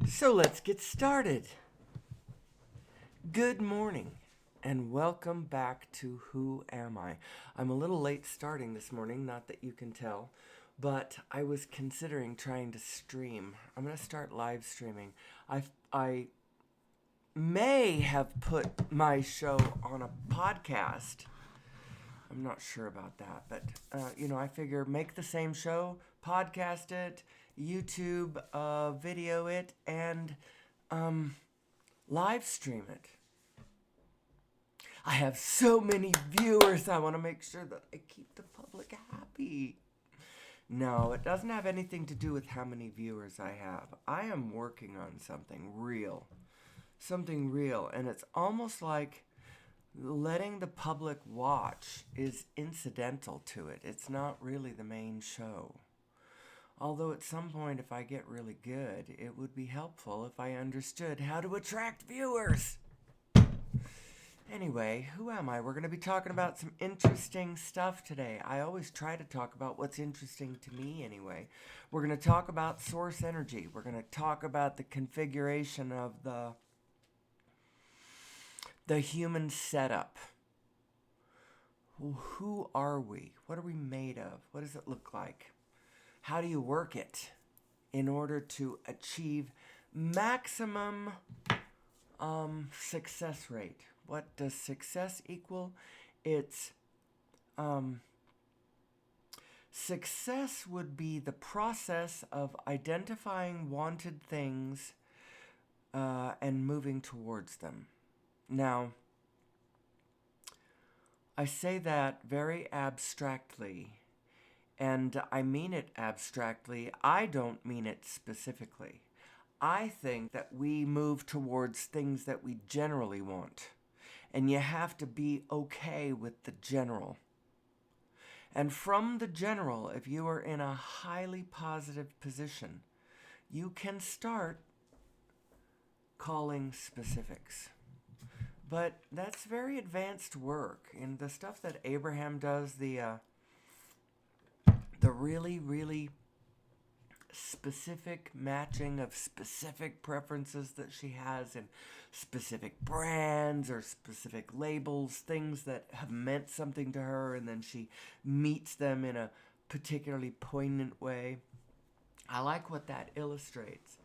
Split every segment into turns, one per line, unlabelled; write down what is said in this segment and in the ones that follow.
So let's get started. Good morning and welcome back to Who Am I? I'm a little late starting this morning, not that you can tell, but I was considering trying to stream. I'm going to start live streaming. I may have put my show on a podcast. I'm not sure about that, but I figure make the same show, podcast it, YouTube video it, and live stream it. I have so many viewers. I want to make sure that I keep the public happy. No, it doesn't have anything to do with how many viewers I have. I am working on something real. Something real. And it's almost like letting the public watch is incidental to it. It's not really the main show. Although at some point, if I get really good, it would be helpful if I understood how to attract viewers. Anyway, who am I? We're going to be talking about some interesting stuff today. I always try to talk about what's interesting to me anyway. We're going to talk about source energy. We're going to talk about the configuration of the human setup. Who are we? What are we made of? What does it look like? How do you work it in order to achieve maximum success rate? What does success equal? It's success would be the process of identifying wanted things and moving towards them. Now, I say that very abstractly, and I mean it abstractly. I don't mean it specifically. I think that we move towards things that we generally want. And you have to be okay with the general. And from the general, if you are in a highly positive position, you can start calling specifics. But that's very advanced work. And the stuff that Abraham does, the really, really specific matching of specific preferences that she has in specific brands or specific labels, things that have meant something to her, and then she meets them in a particularly poignant way. I like what that illustrates.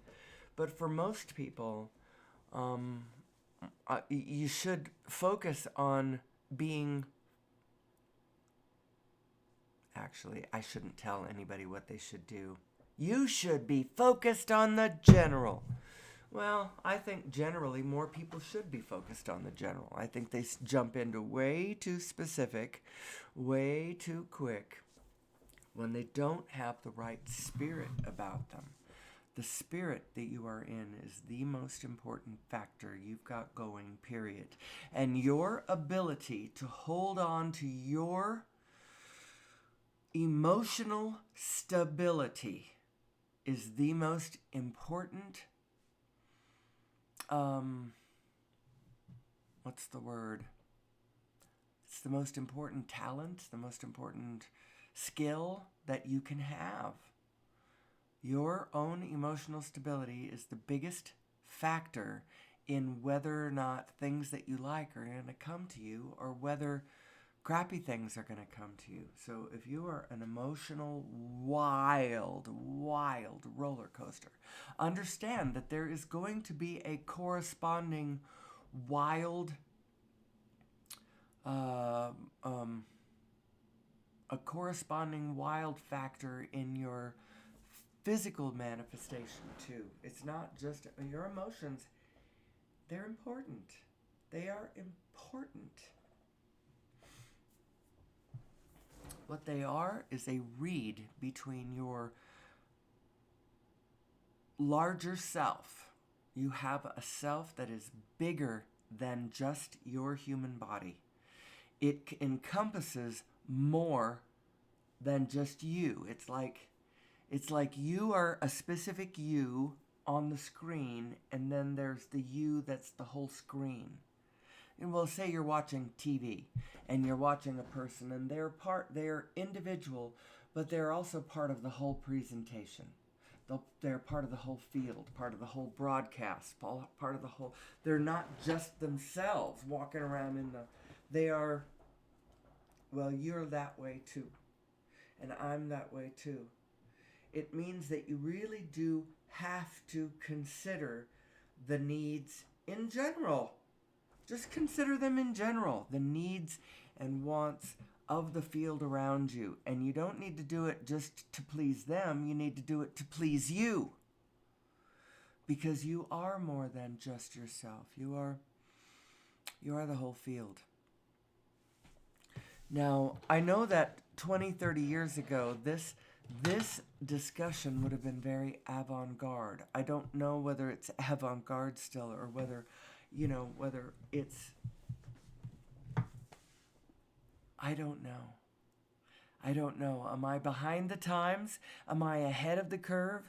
But for most people, you should focus on being... Actually, I shouldn't tell anybody what they should do. You should be focused on the general. Well, I think generally more people should be focused on the general. I think they jump into way too specific, way too quick, when they don't have the right spirit about them. The spirit that you are in is the most important factor you've got going, period. And your ability to hold on to your emotional stability is the most important, what's the word? It's the most important talent, the most important skill that you can have. Your own emotional stability is the biggest factor in whether or not things that you like are going to come to you, or whether crappy things are going to come to you. So if you are an emotional, wild roller coaster, understand that there is going to be a corresponding wild, factor in your physical manifestation too. It's not just your emotions. They're important. They are important. What they are is a reed between your larger self. You have a self that is bigger than just your human body. It encompasses more than just you. It's like you are a specific you on the screen, and then there's the you that's the whole screen. And we'll say you're watching TV and you're watching a person, and they're individual, but they're also part of the whole presentation. They're part of the whole field, part of the whole broadcast, part of the whole. They're not just themselves walking around in the. They are. Well, you're that way too, and I'm that way too. It means that you really do have to consider the needs in general. Just consider them in general, the needs and wants of the field around you. And you don't need to do it just to please them, you need to do it to please you. Because you are more than just yourself. You are the whole field. Now, I know that 20, 30 years ago, this discussion would have been very avant-garde. I don't know whether it's avant-garde still or whether it's... I don't know. Am I behind the times? Am I ahead of the curve?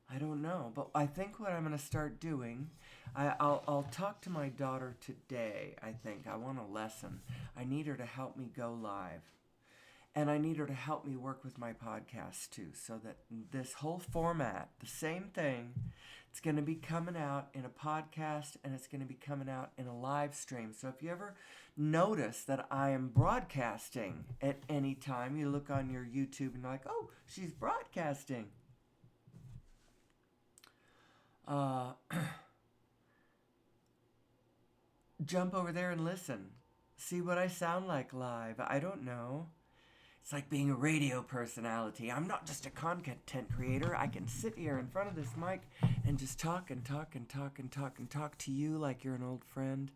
I don't know. But I think what I'm going to start doing, I'll talk to my daughter today, I think. I want a lesson. I need her to help me go live. And I need her to help me work with my podcast too, so that this whole format, the same thing, it's going to be coming out in a podcast and it's going to be coming out in a live stream. So if you ever notice that I am broadcasting at any time, you look on your YouTube and you're like, oh, she's broadcasting. Jump over there and listen. See what I sound like live. I don't know. It's like being a radio personality. I'm not just a content creator. I can sit here in front of this mic and just talk and talk and talk and talk and talk to you like you're an old friend.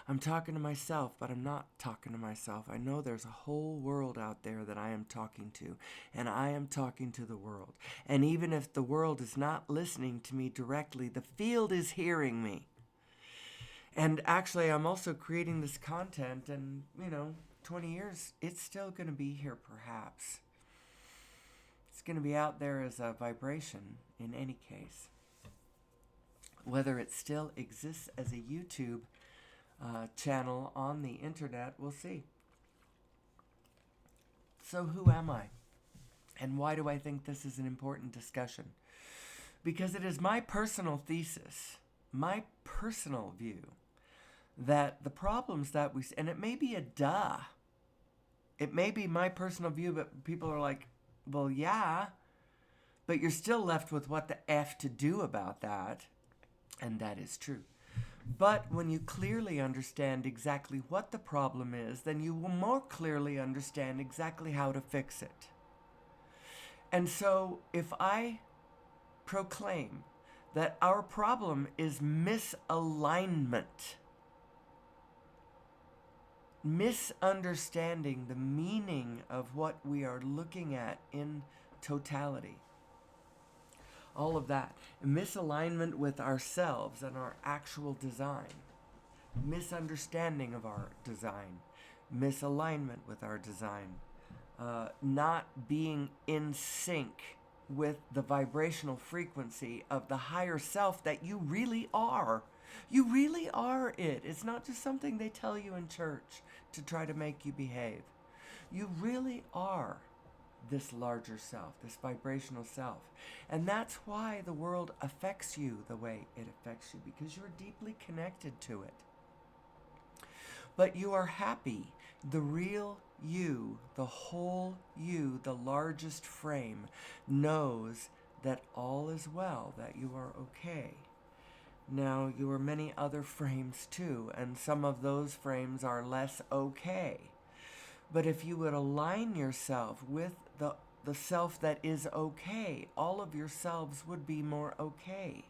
I'm talking to myself, but I'm not talking to myself. I know there's a whole world out there that I am talking to, and I am talking to the world. And even if the world is not listening to me directly, the field is hearing me. And actually, I'm also creating this content, and, 20 years, it's still going to be here, perhaps. It's going to be out there as a vibration in any case. Whether it still exists as a YouTube channel on the internet, we'll see. So who am I? And why do I think this is an important discussion? Because it is my personal thesis, my personal view, that the problems that we... And it may be a duh. It may be my personal view, but people are like, well, yeah. But you're still left with what the F to do about that. And that is true. But when you clearly understand exactly what the problem is, then you will more clearly understand exactly how to fix it. And so if I proclaim that our problem is misalignment, misunderstanding the meaning of what we are looking at in totality, all of that, misalignment with ourselves and our actual design, misunderstanding of our design, misalignment with our design, not being in sync with the vibrational frequency of the higher self that you really are. You really are it. It's not just something they tell you in church to try to make you behave. You really are this larger self, this vibrational self. And that's why the world affects you the way it affects you, because you're deeply connected to it. But you are happy. The real you, the whole you, the largest frame, knows that all is well, that you are okay. Now, you are many other frames too, and some of those frames are less okay. But if you would align yourself with the self that is okay, all of yourselves would be more okay.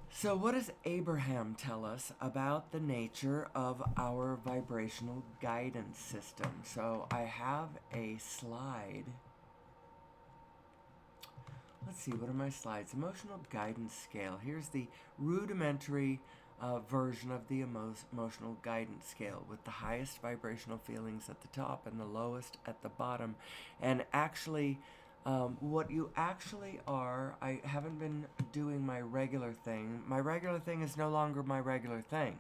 So what does Abraham tell us about the nature of our vibrational guidance system? So I have a slide. Let's see, what are my slides? Emotional guidance scale. Here's the rudimentary version of the emotional guidance scale, with the highest vibrational feelings at the top and the lowest at the bottom. And actually, what you actually are, I haven't been doing my regular thing. My regular thing is no longer my regular thing.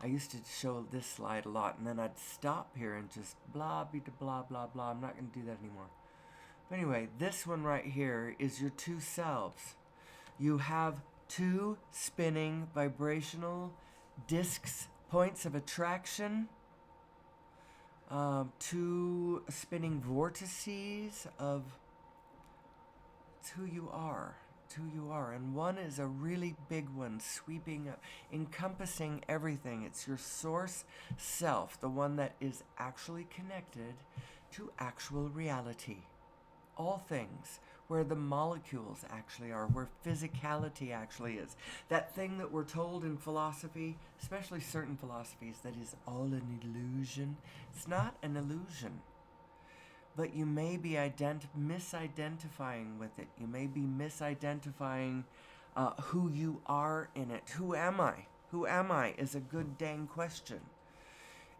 I used to show this slide a lot, and then I'd stop here and just blah, blah, blah, blah, blah. I'm not going to do that anymore. But anyway, this one right here is your two selves. You have two spinning vibrational discs, points of attraction, two spinning vortices of it's who you are. It's who you are. And one is a really big one, sweeping up, encompassing everything. It's your source self, the one that is actually connected to actual reality. All things, where the molecules actually are, where physicality actually is. That thing that we're told in philosophy, especially certain philosophies, that is all an illusion. It's not an illusion. But you may be misidentifying with it. You may be misidentifying who you are in it. Who am I? Who am I is a good dang question.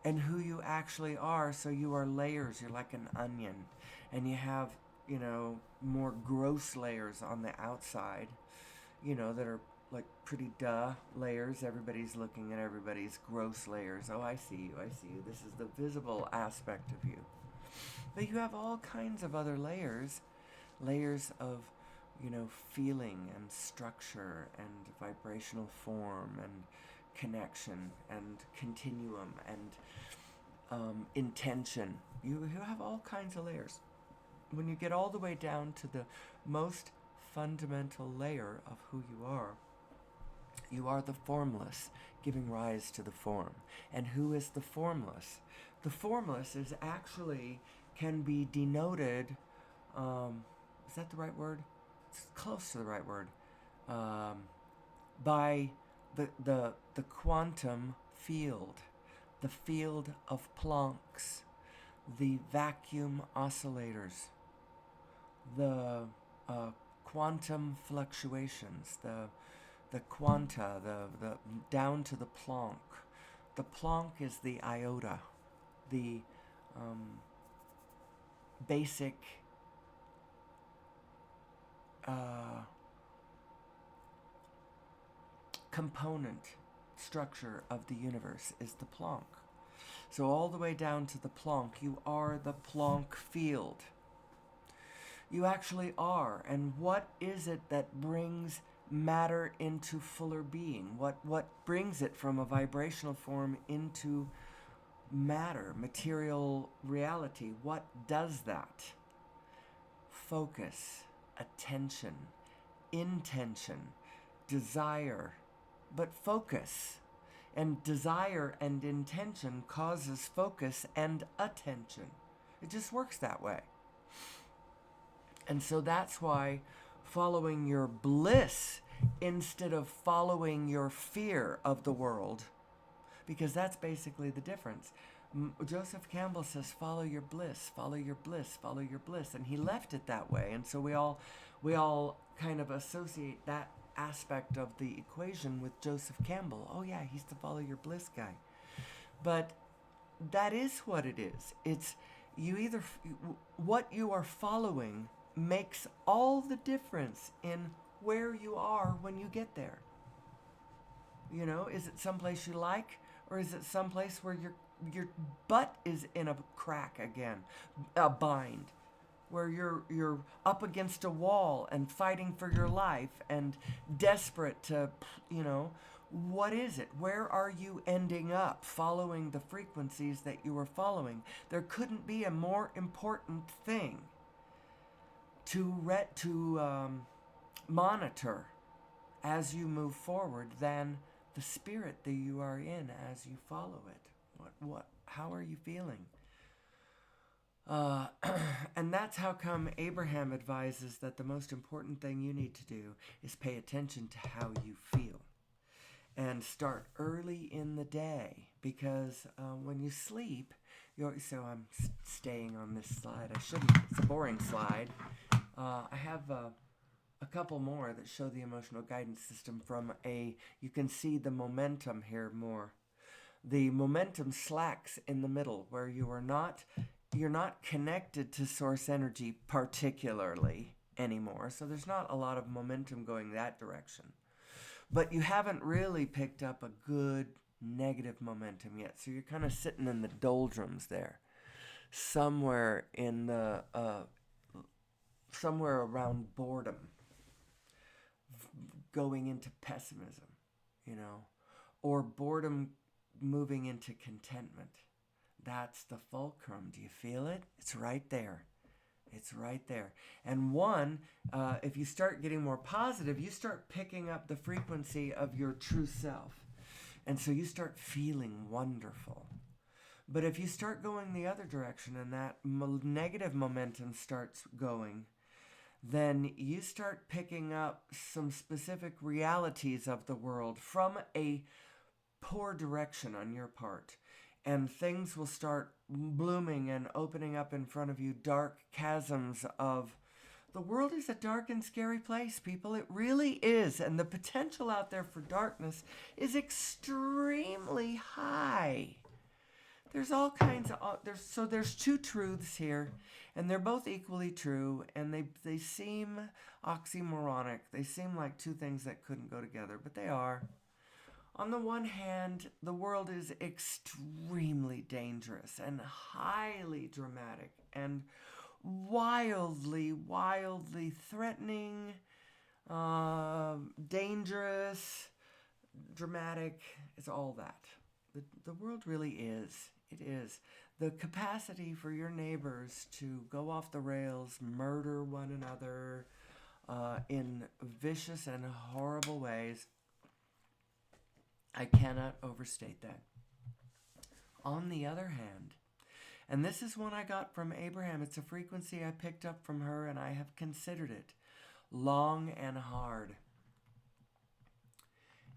And who you actually are, so you are layers. You're like an onion. And you have, more gross layers on the outside, that are like pretty layers. Everybody's looking at everybody's gross layers. Oh, I see you. I see you. This is the visible aspect of you. But you have all kinds of other layers of, feeling and structure and vibrational form and connection and continuum and intention. You have all kinds of layers. When you get all the way down to the most fundamental layer of who you are the formless, giving rise to the form. And who is the formless? The formless is actually can be denoted, is that the right word? It's close to the right word, by the quantum field, the field of Planck's, the vacuum oscillators, the quantum fluctuations, the quanta, the down to the Planck. The Planck is the iota, the basic component structure of the universe is the Planck. So all the way down to the Planck, you are the Planck field. You actually are. And what is it that brings matter into fuller being? What brings it from a vibrational form into matter, material reality? What does that? Focus, attention, intention, desire. But focus and desire and intention causes focus and attention. It just works that way. And so that's why following your bliss instead of following your fear of the world, because that's basically the difference. Joseph Campbell says, follow your bliss, follow your bliss, follow your bliss. And he left it that way. And so we all kind of associate that aspect of the equation with Joseph Campbell. Oh yeah, he's the follow your bliss guy. But that is what it is. It's what you are following makes all the difference in where you are when you get there. Is it someplace you like, or is it someplace where your butt is in a crack again, a bind, where you're up against a wall and fighting for your life and desperate to, what is it? Where are you ending up following the frequencies that you were following? There couldn't be a more important thing to monitor as you move forward than the spirit that you are in as you follow it. How are you feeling? And that's how come Abraham advises that the most important thing you need to do is pay attention to how you feel. And start early in the day, because when you sleep, so I'm staying on this slide. I shouldn't. It's a boring slide. I have a couple more that show the emotional guidance system you can see the momentum here more. The momentum slacks in the middle, where you're not connected to source energy particularly anymore. So there's not a lot of momentum going that direction. But you haven't really picked up a good negative momentum yet. So you're kind of sitting in the doldrums there. Somewhere in the somewhere around boredom, going into pessimism, you know, or boredom moving into contentment. That's the fulcrum. Do you feel it? It's right there. It's right there. And if you start getting more positive, you start picking up the frequency of your true self. And so you start feeling wonderful. But if you start going the other direction and that negative momentum starts going, then you start picking up some specific realities of the world from a poor direction on your part. And things will start blooming and opening up in front of you, dark chasms of the world is a dark and scary place, people. It really is. And the potential out there for darkness is extremely high. There's all kinds of there's two truths here, and they're both equally true, and they seem oxymoronic. They seem like two things that couldn't go together, but they are. On the one hand, the world is extremely dangerous and highly dramatic and wildly, wildly threatening, dangerous, dramatic. It's all that. The world really is. It is. The capacity for your neighbors to go off the rails, murder one another in vicious and horrible ways, I cannot overstate that. On the other hand, and this is one I got from Abraham, it's a frequency I picked up from her, and I have considered it long and hard.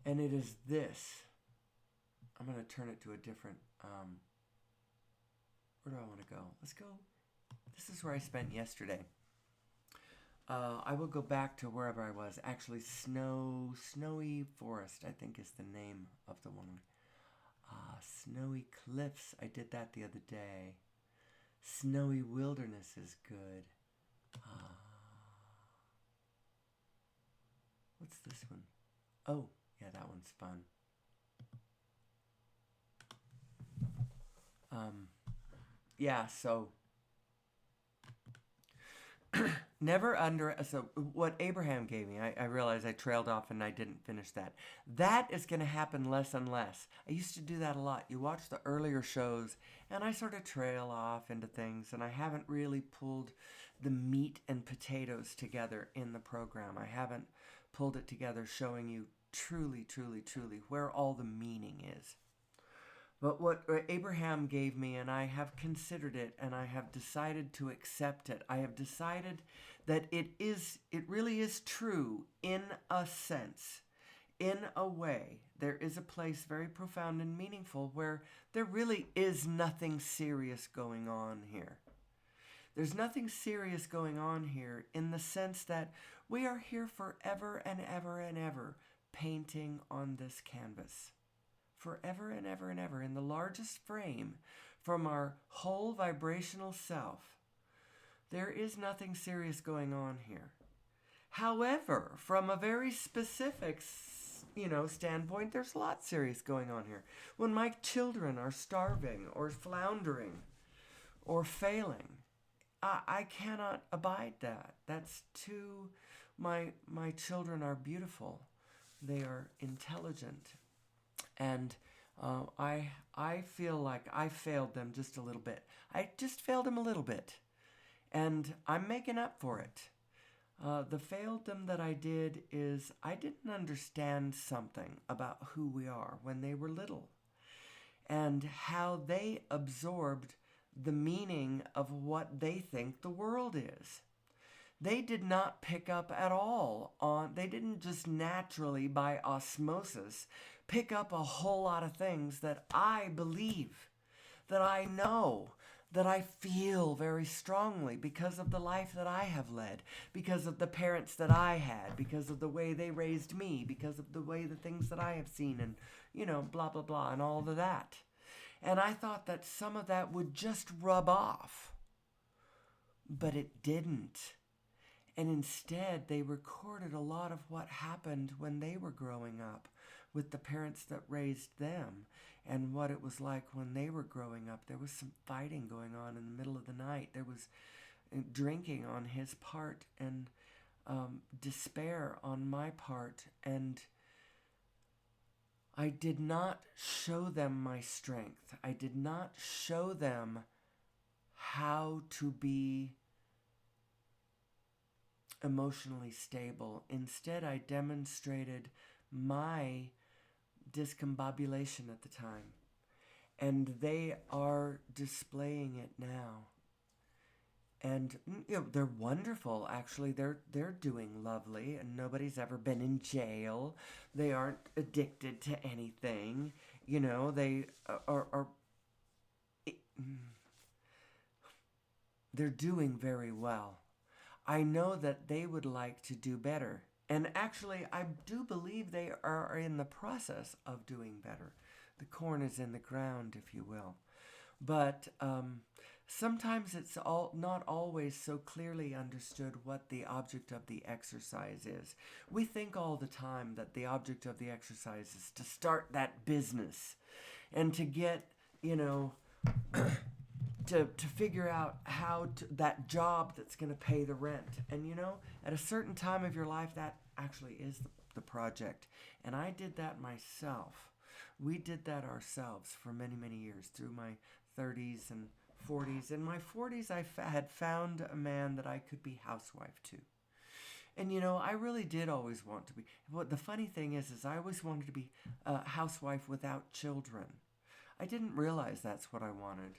And it is this. I'm going to turn it to a different, where do I want to go? Let's go. This is where I spent yesterday. I will go back to wherever I was. Actually, Snowy Forest, I think is the name of the one. Snowy Cliffs, I did that the other day. Snowy Wilderness is good. What's this one? Oh, yeah, that one's fun. So so what Abraham gave me, I realized I trailed off and I didn't finish that. That is going to happen less and less. I used to do that a lot. You watch the earlier shows and I sort of trail off into things, and I haven't really pulled the meat and potatoes together in the program. I haven't pulled it together showing you truly, truly, truly where all the meaning is. But what Abraham gave me, and I have considered it, and I have decided to accept it. I have decided that it really is true in a sense, in a way. There is a place very profound and meaningful where there really is nothing serious going on here. There's nothing serious going on here in the sense that we are here forever and ever and ever painting on this canvas. Forever and ever and ever in the largest frame from our whole vibrational self. There is nothing serious going on here. However, from a very specific, standpoint, there's a lot serious going on here. When my children are starving or floundering or failing, I cannot abide that. That's too. My children are beautiful. They are intelligent. And I feel like I failed them just a little bit. I just failed them a little bit. And I'm making up for it. The failed them that I did is I didn't understand something about who we are when they were little. And how they absorbed the meaning of what they think the world is. They did not pick up at all on, they didn't just naturally by osmosis pick up a whole lot of things that I believe, that I know, that I feel very strongly because of the life that I have led, because of the parents that I had, because of the way they raised me, because of the way the things that I have seen and, blah, blah, blah, and all of that. And I thought that some of that would just rub off, but it didn't. And instead, they recorded a lot of what happened when they were growing up with the parents that raised them and what it was like when they were growing up. There was some fighting going on in the middle of the night. There was drinking on his part, and despair on my part. And I did not show them my strength. I did not show them how to be emotionally stable. Instead, I demonstrated my discombobulation at the time. And they are displaying it now. And they're wonderful. Actually, they're doing lovely, and nobody's ever been in jail. They aren't addicted to anything. They are they're doing very well. I know that they would like to do better. And actually, I do believe they are in the process of doing better. The corn is in the ground, if you will. But sometimes it's not always so clearly understood what the object of the exercise is. We think all the time that the object of the exercise is to start that business and to get, to figure out that job that's going to pay the rent. And at a certain time of your life, that actually is the project. And I did that myself. We did that ourselves for many, many years through my 30s and 40s. In my 40s, I had found a man that I could be housewife to. And I really did always want to be. What the funny thing is I always wanted to be a housewife without children. I didn't realize that's what I wanted.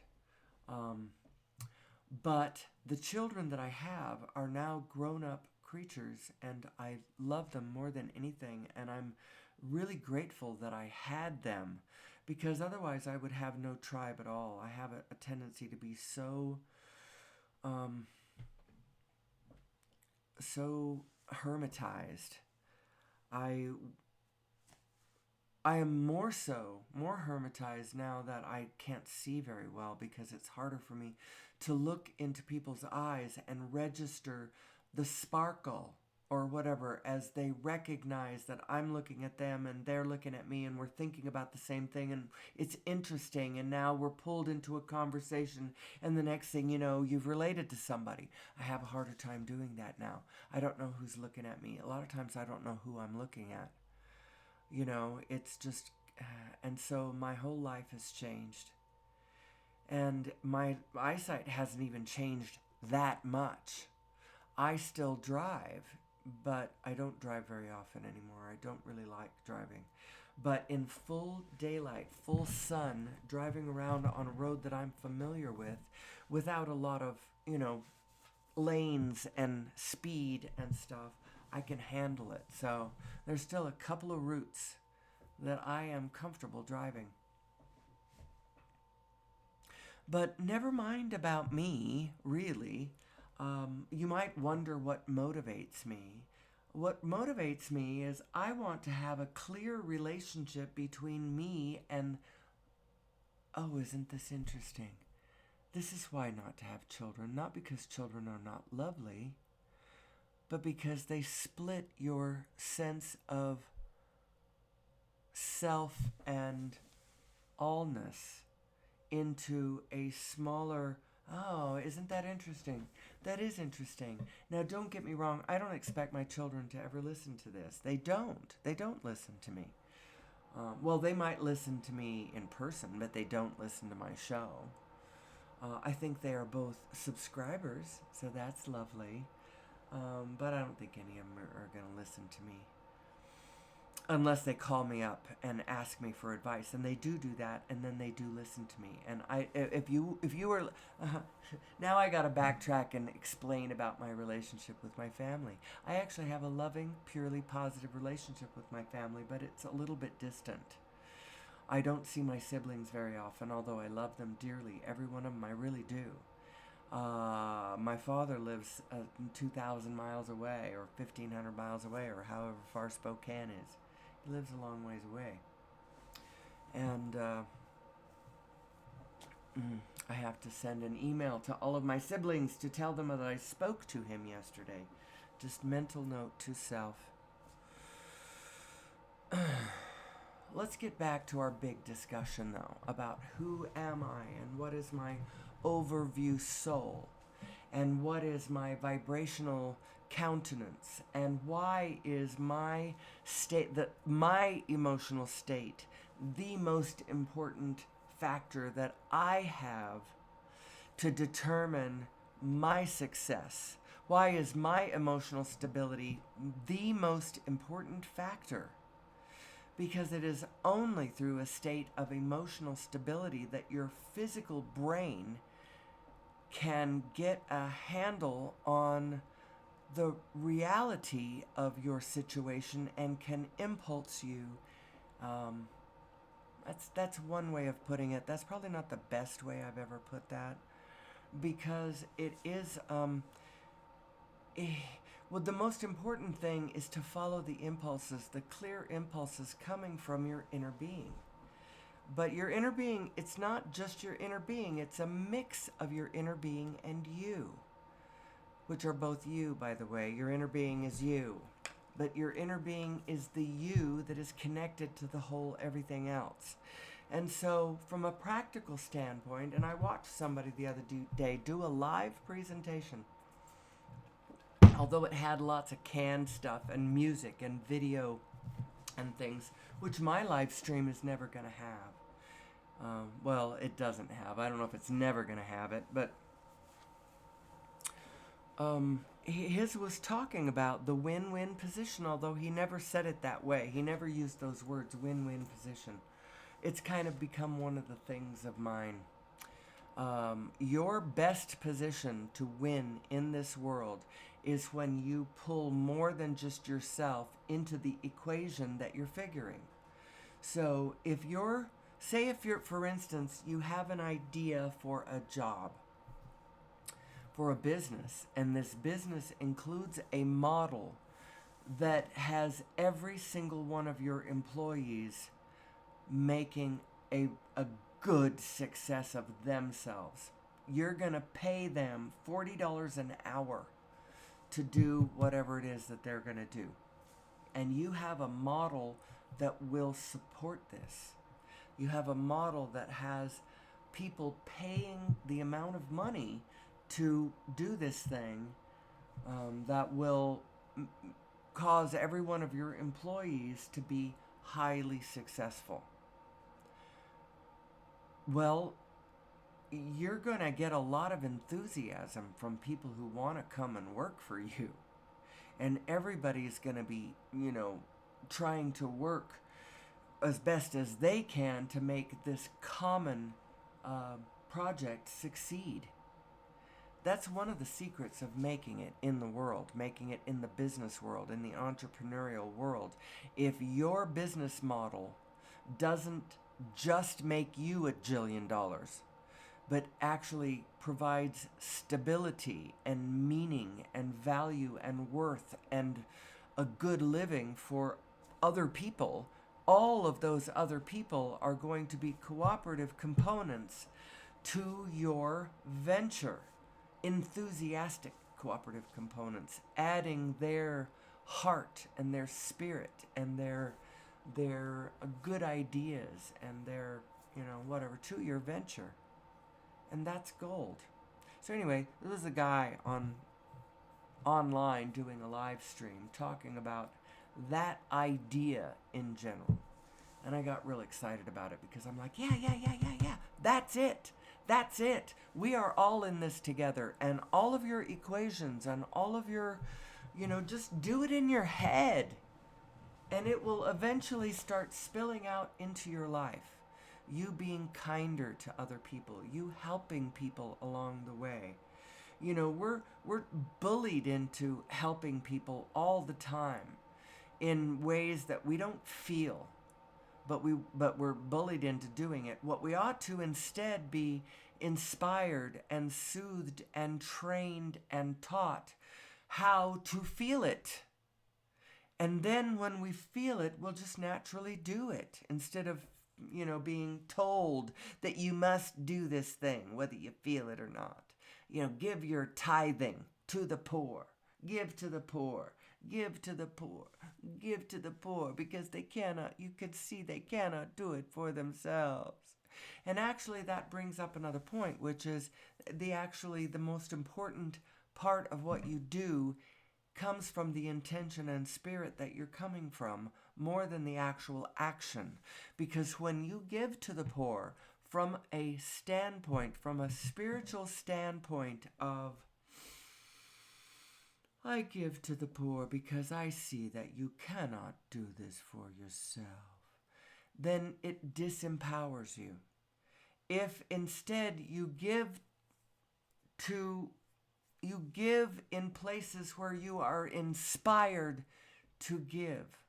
But the children that I have are now grown-up creatures, and I love them more than anything, and I'm really grateful that I had them, because otherwise I would have no tribe at all. I have a tendency to be so hermitized. I am more hermitized now that I can't see very well, because it's harder for me to look into people's eyes and register the sparkle or whatever as they recognize that I'm looking at them and they're looking at me and we're thinking about the same thing, and it's interesting, and now we're pulled into a conversation, and the next thing you know, you've related to somebody. I have a harder time doing that now. I don't know who's looking at me. A lot of times I don't know who I'm looking at. It's just, and so my whole life has changed. And my eyesight hasn't even changed that much. I still drive, but I don't drive very often anymore. I don't really like driving. But in full daylight, full sun, driving around on a road that I'm familiar with, without a lot of, lanes and speed and stuff, I can handle it. So there's still a couple of routes that I am comfortable driving. But never mind about me, really. You might wonder what motivates me. What motivates me is I want to have a clear relationship between me and... Oh, isn't this interesting? This is why not to have children. Not because children are not lovely, but because they split your sense of self and allness into a smaller... Oh, isn't that interesting? That is interesting. Now, don't get me wrong. I don't expect my children to ever listen to this. They don't. They don't listen to me. Well, they might listen to me in person, but they don't listen to my show. I think they are both subscribers, so that's lovely. But I don't think any of them are going to listen to me. Unless they call me up and ask me for advice, and they do that, and then they do listen to me. And if you were, now I gotta backtrack and explain about my relationship with my family. I actually have a loving, purely positive relationship with my family, but it's a little bit distant. I don't see my siblings very often, although I love them dearly. Every one of them, I really do. My father lives 2,000 miles away, or 1,500 miles away, or however far Spokane is. He lives a long ways away. And I have to send an email to all of my siblings to tell them that I spoke to him yesterday. Just mental note to self. Let's get back to our big discussion, though, about who am I and what is my overview soul. And what is my vibrational countenance? And why is my state, my emotional state, the most important factor that I have to determine my success? Why is my emotional stability the most important factor? Because it is only through a state of emotional stability that your physical brain can get a handle on the reality of your situation and can impulse you. Um, that's one way of putting it. That's probably not the best way I've ever put that, because it is. Well, the most important thing is to follow the impulses, the clear impulses coming from your inner being. But your inner being, it's not just your inner being, it's a mix of your inner being and you, which are both you, by the way. Your inner being is you. But your inner being is the you that is connected to the whole everything else. And so, from a practical standpoint, and I watched somebody the other day do a live presentation, although it had lots of canned stuff and music and video and things, which my live stream is never going to have. Well, it doesn't have. I don't know if it's never going to have it, but his was talking about the win-win position, although he never said it that way. He never used those words, win-win position. It's kind of become one of the things of mine. Your best position to win in this world is when you pull more than just yourself into the equation that you're figuring. So if you're, for instance, you have an idea for a job, for a business, and this business includes a model that has every single one of your employees making a good success of themselves. You're going to pay them $40 an hour to do whatever it is that they're going to do. And you have a model that will support this. You have a model that has people paying the amount of money to do this thing that will cause every one of your employees to be highly successful. Well, you're going to get a lot of enthusiasm from people who want to come and work for you. And everybody's going to be, trying to work as best as they can to make this common project succeed. That's one of the secrets of making it in the world, making it in the business world, in the entrepreneurial world. If your business model doesn't just make you $1 jillion, but actually provides stability and meaning and value and worth and a good living for other people, all of those other people are going to be cooperative components to your venture. Enthusiastic cooperative components, adding their heart and their spirit and their good ideas and their whatever to your venture. And that's gold. So anyway, there was a guy online doing a live stream talking about that idea in general. And I got real excited about it because I'm like, yeah. That's it. We are all in this together. And all of your equations and all of your, just do it in your head. And it will eventually start spilling out into your life. You being kinder to other people. You helping people along the way. We're bullied into helping people all the time in ways that we don't feel. But we're bullied into doing it. What we ought to instead be inspired and soothed and trained and taught how to feel it. And then when we feel it, we'll just naturally do it instead of, being told that you must do this thing, whether you feel it or not. Give your tithing to the poor. Give to the poor. Give to the poor. Give to the poor, because they cannot do it for themselves. And actually, that brings up another point, which is the most important part of what you do comes from the intention and spirit that you're coming from more than the actual action. Because when you give to the poor from a standpoint, from a spiritual standpoint of, I give to the poor because I see that you cannot do this for yourself, then it disempowers you. If instead to you give in places where you are inspired to give.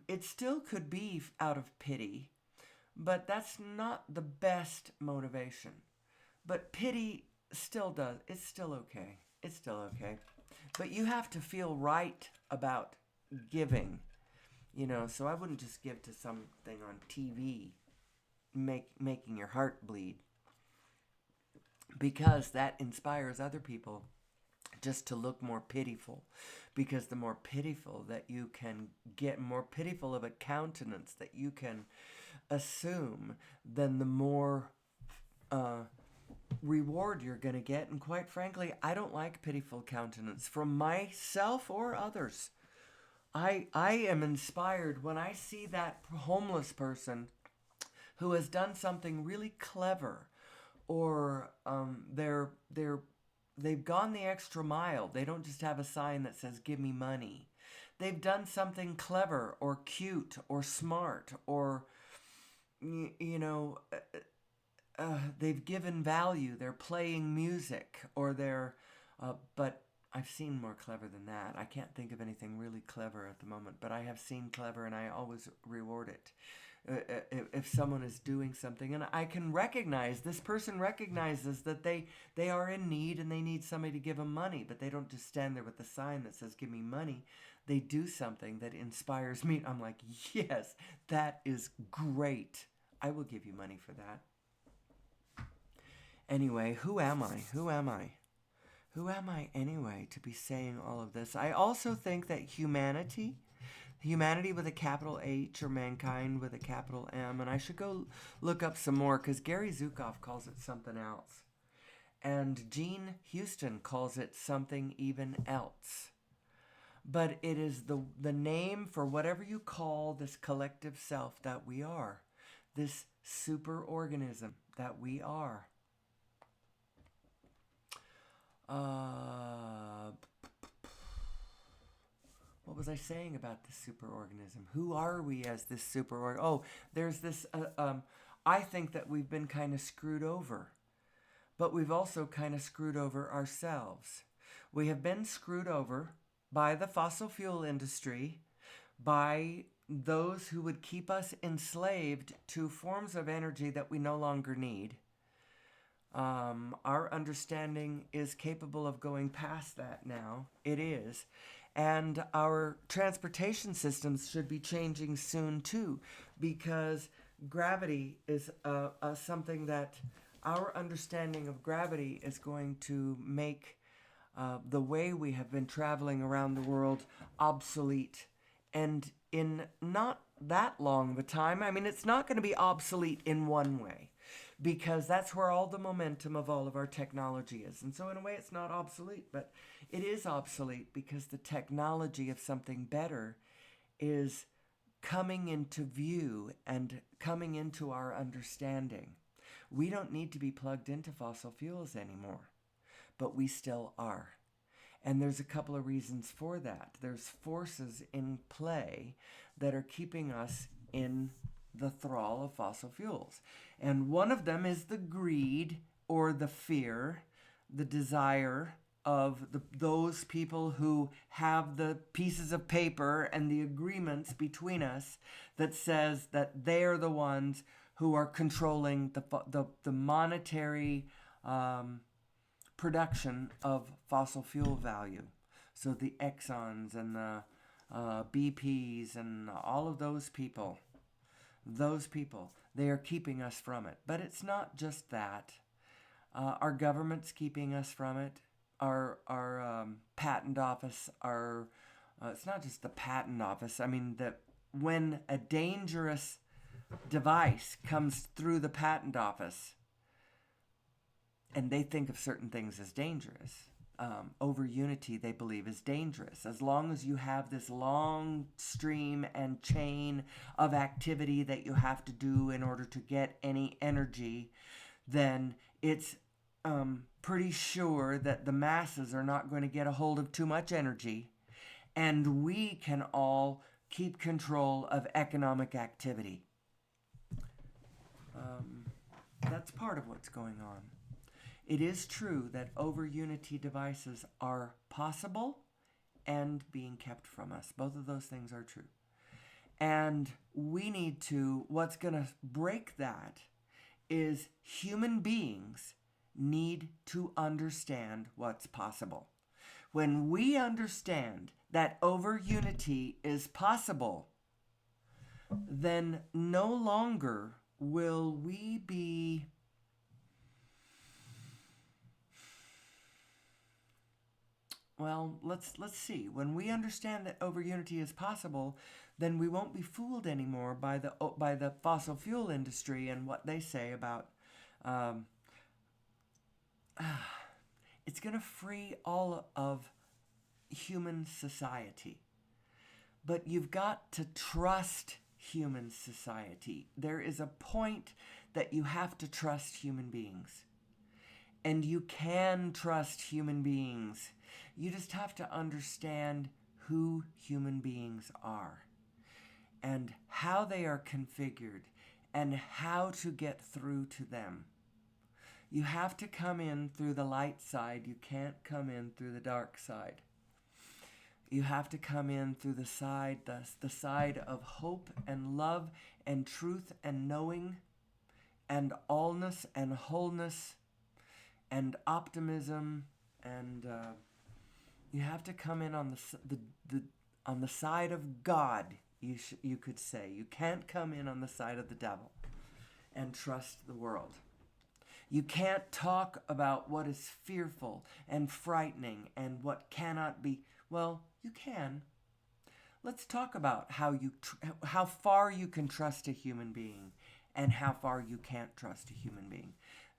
It still could be out of pity, but that's not the best motivation. But pity still does. It's still okay. It's still okay. But you have to feel right about giving, so I wouldn't just give to something on TV making your heart bleed, because that inspires other people just to look more pitiful. Because the more pitiful that you can get, more pitiful of a countenance that you can assume, then the more reward you're going to get. And quite frankly, I don't like pitiful countenance from myself or others. I am inspired when I see that homeless person who has done something really clever, or they've gone the extra mile. They don't just have a sign that says "Give me money." They've done something clever or cute or smart, or they've given value. They're playing music, or but I've seen more clever than that. I can't think of anything really clever at the moment, but I have seen clever, and I always reward it. If someone is doing something, and I can recognize, this person recognizes that they are in need and they need somebody to give them money, but they don't just stand there with a sign that says "Give me money." They do something that inspires me. I'm like, yes, that is great. I will give you money for that. Anyway, who am I? Who am I? Who am I anyway to be saying all of this? I also think that humanity with a capital H, or mankind with a capital M, and I should go look up some more, because Gary Zukav calls it something else. And Gene Houston calls it something even else. But it is the name for whatever you call this collective self that we are, this superorganism that we are. What was I saying about this superorganism? Who are we as this superorganism? Oh, there's this, I think that we've been kind of screwed over, but we've also kind of screwed over ourselves. We have been screwed over by the fossil fuel industry, by those who would keep us enslaved to forms of energy that we no longer need. Our understanding is capable of going past that now. It is. And our transportation systems should be changing soon too, because gravity is something that our understanding of gravity is going to make the way we have been traveling around the world obsolete. And in not that long of a time, I mean, it's not going to be obsolete in one way, because that's where all the momentum of all of our technology is. And so in a way, it's not obsolete, but it is obsolete because the technology of something better is coming into view and coming into our understanding. We don't need to be plugged into fossil fuels anymore, but we still are. And there's a couple of reasons for that. There's forces in play that are keeping us in the thrall of fossil fuels. And one of them is the greed, or the fear, the desire of those people who have the pieces of paper and the agreements between us that says that they're the ones who are controlling the monetary production of fossil fuel value. So the Exxons and the BPs and all of those people, they are keeping us from it. But it's not just that. Our government's keeping us from it. Our patent office, it's not just the patent office. I mean, that when a dangerous device comes through the patent office and they think of certain things as dangerous. Over unity, they believe, is dangerous. As long as you have this long stream and chain of activity that you have to do in order to get any energy, then it's pretty sure that the masses are not going to get a hold of too much energy, and we can all keep control of economic activity. That's part of what's going on. It is true that over unity devices are possible and being kept from us. Both of those things are true. And we need to, what's going to break that is human beings need to understand what's possible. When we understand that over unity is possible, then no longer will we be let's see. When we understand that over unity is possible, then we won't be fooled anymore by the fossil fuel industry and what they say about. It's going to free all of human society, but you've got to trust human society. There is a point that you have to trust human beings. And you can trust human beings. You just have to understand who human beings are and how they are configured and how to get through to them. You have to come in through the light side. You can't come in through the dark side. You have to come in through the side of hope and love and truth and knowing and allness and wholeness and optimism, and you have to come in on the side of God. You could say you can't come in on the side of the devil and trust the world. You can't talk about what is fearful and frightening and what cannot be. Well, you can. Let's talk about how far you can trust a human being and how far you can't trust a human being.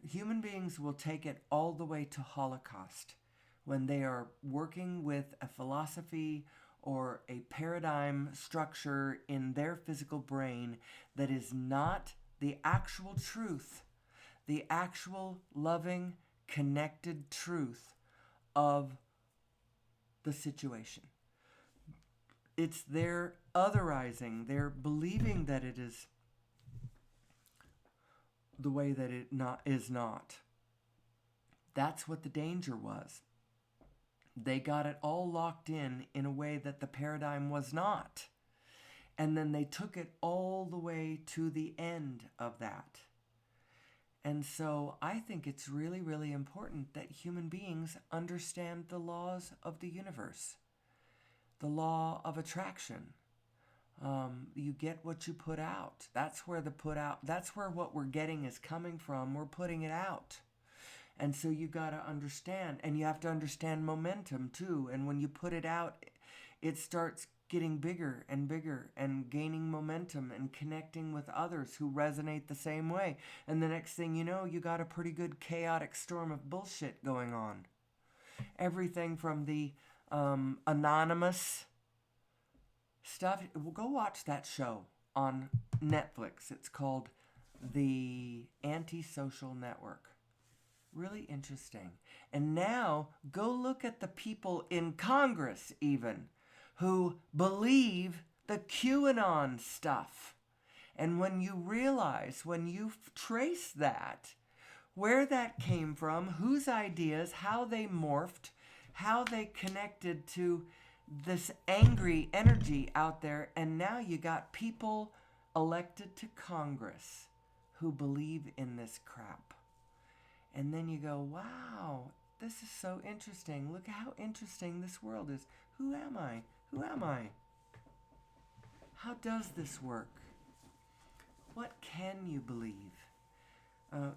Human beings will take it all the way to Holocaust when they are working with a philosophy or a paradigm structure in their physical brain that is not the actual truth, the actual loving, connected truth of the situation. It's their otherizing, their believing that it is the way that it is not. That's what the danger was. They got it all locked in a way that the paradigm was not. And then they took it all the way to the end of that. And so I think it's really, really important that human beings understand the laws of the universe. The law of attraction. You get what you put out. That's where what we're getting is coming from. We're putting it out. And so you got to understand, and you have to understand momentum too. And when you put it out, it starts getting bigger and bigger and gaining momentum and connecting with others who resonate the same way. And the next thing you know, you got a pretty good chaotic storm of bullshit going on. Everything from the anonymous stuff. Well, go watch that show on Netflix. It's called The Antisocial Network. Really interesting. And now go look at the people in Congress even who believe the QAnon stuff. And when you realize, when you trace that, where that came from, whose ideas, how they morphed, how they connected to this angry energy out there, and now you got people elected to Congress who believe in this crap. And then you go, wow, this is so interesting. Look how interesting this world is. Who am I? Who am I? How does this work? What can you believe?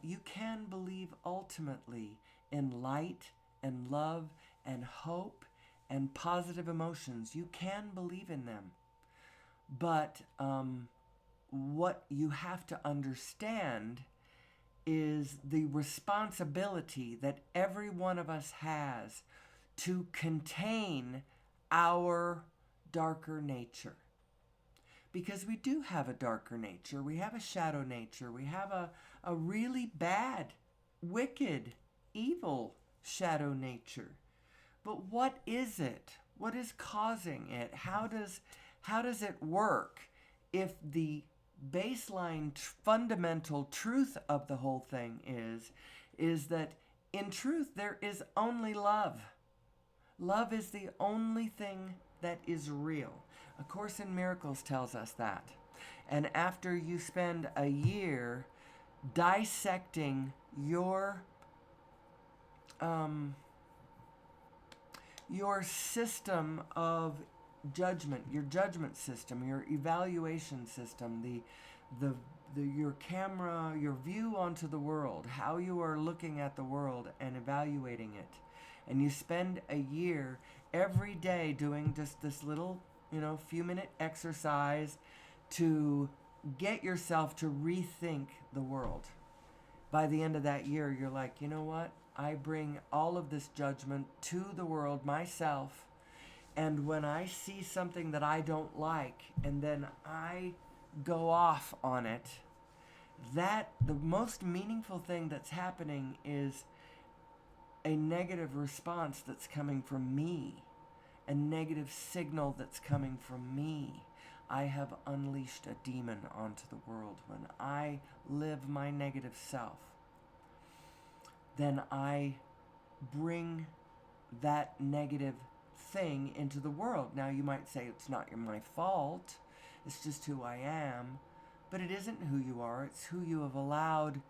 You can believe ultimately in light and love and hope and positive emotions. You can believe in them. But what you have to understand is the responsibility that every one of us has to contain our darker nature. Because we do have a darker nature, we have a shadow nature, we have a really bad, wicked, evil shadow nature. But what is it? What is causing it? How does it work if the baseline fundamental truth of the whole thing is that in truth there is only love. Love is the only thing that is real. A Course in Miracles tells us that. And after you spend a year dissecting your system of judgment, your judgment system, your evaluation system, your camera, your view onto the world, how you are looking at the world and evaluating it. And you spend a year every day doing just this little, few minute exercise to get yourself to rethink the world. By the end of that year, you're like, you know what? I bring all of this judgment to the world myself. And when I see something that I don't like, and then I go off on it, that the most meaningful thing that's happening is a negative response that's coming from me, a negative signal that's coming from me. I have unleashed a demon onto the world. When I live my negative self, then I bring that negative thing into the world. Now you might say it's not my fault, it's just who I am, but it isn't who you are, it's who you have allowed,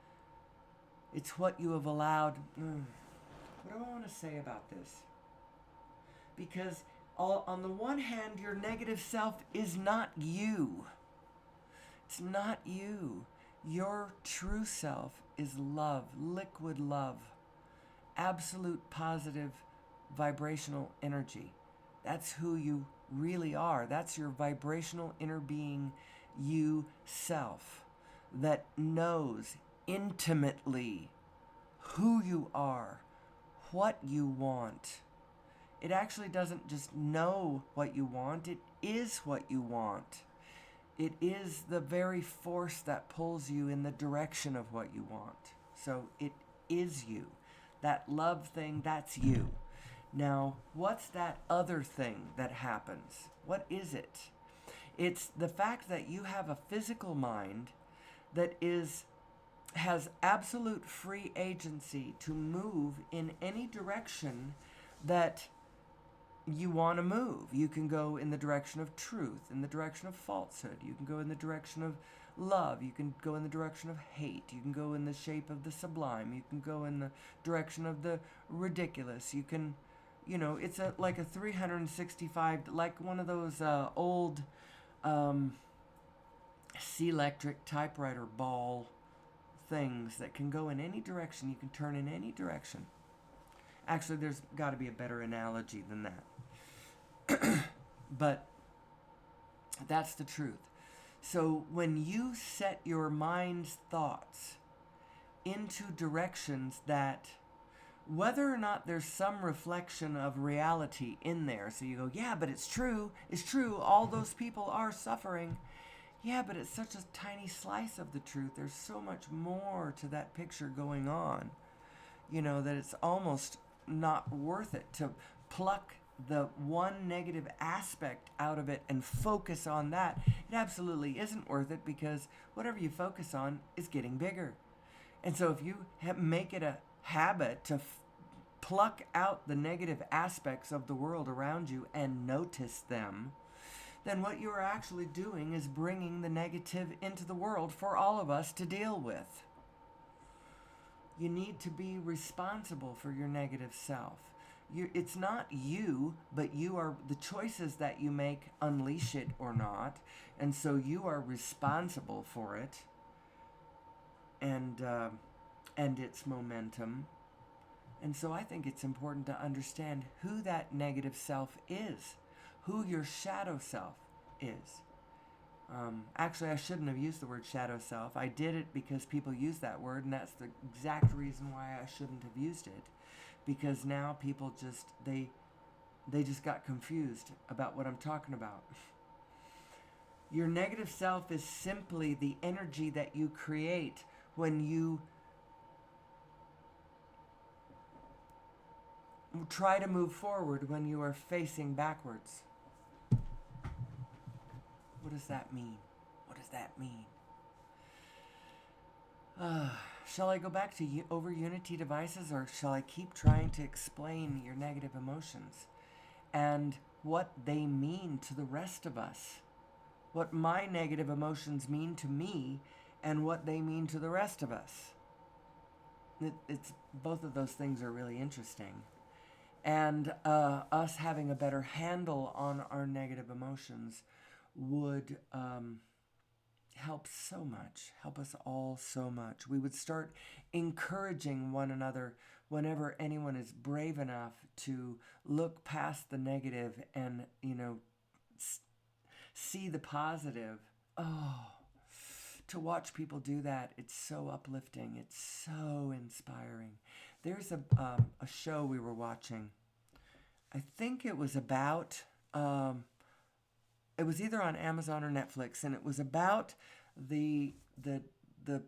it's what you have allowed. What do I want to say about this? Because on the one hand, your negative self is not you. It's not you. Your true self is love, liquid love, absolute positive vibrational energy. That's who you really are. That's your vibrational inner being, you self, that knows intimately who you are, what you want. It actually doesn't just know what you want, it is what you want. It is the very force that pulls you in the direction of what you want. So it is you. That love thing, that's you. Now, what's that other thing that happens? What is it? It's the fact that you have a physical mind that has absolute free agency to move in any direction that you want to move. You can go in the direction of truth, in the direction of falsehood. You can go in the direction of love. You can go in the direction of hate. You can go in the shape of the sublime. You can go in the direction of the ridiculous. You can, it's like a 365, like one of those old C-electric typewriter ball things that can go in any direction. You can turn in any direction. Actually, there's got to be a better analogy than that. But that's the truth. So when you set your mind's thoughts into directions that, whether or not there's some reflection of reality in there, so you go, yeah, but it's true, all those people are suffering. Yeah, but it's such a tiny slice of the truth. There's so much more to that picture going on, that it's almost not worth it to pluck the one negative aspect out of it and focus on that. It absolutely isn't worth it, because whatever you focus on is getting bigger. And so if you make it a habit to pluck out the negative aspects of the world around you and notice them, then what you are actually doing is bringing the negative into the world for all of us to deal with. You need to be responsible for your negative self. It's not you, but you are the choices that you make unleash it or not, and so you are responsible for it and its momentum. And so I think it's important to understand who that negative self is, who your shadow self is. Actually, I shouldn't have used the word shadow self. I did it because people use that word, and that's the exact reason why I shouldn't have used it. Because now people they just got confused about what I'm talking about. Your negative self is simply the energy that you create when you try to move forward when you are facing backwards. What does that mean? What does that mean? Shall I go back to over unity devices, or shall I keep trying to explain your negative emotions and what they mean to the rest of us? What my negative emotions mean to me and what they mean to the rest of us. It's both of those things are really interesting. And us having a better handle on our negative emotions would help so much, help us all so much. We would start encouraging one another whenever anyone is brave enough to look past the negative and, see the positive. Oh, to watch people do that, it's so uplifting. It's so inspiring. There's a show we were watching. I think it was about, it was either on Amazon or Netflix, and it was about the the the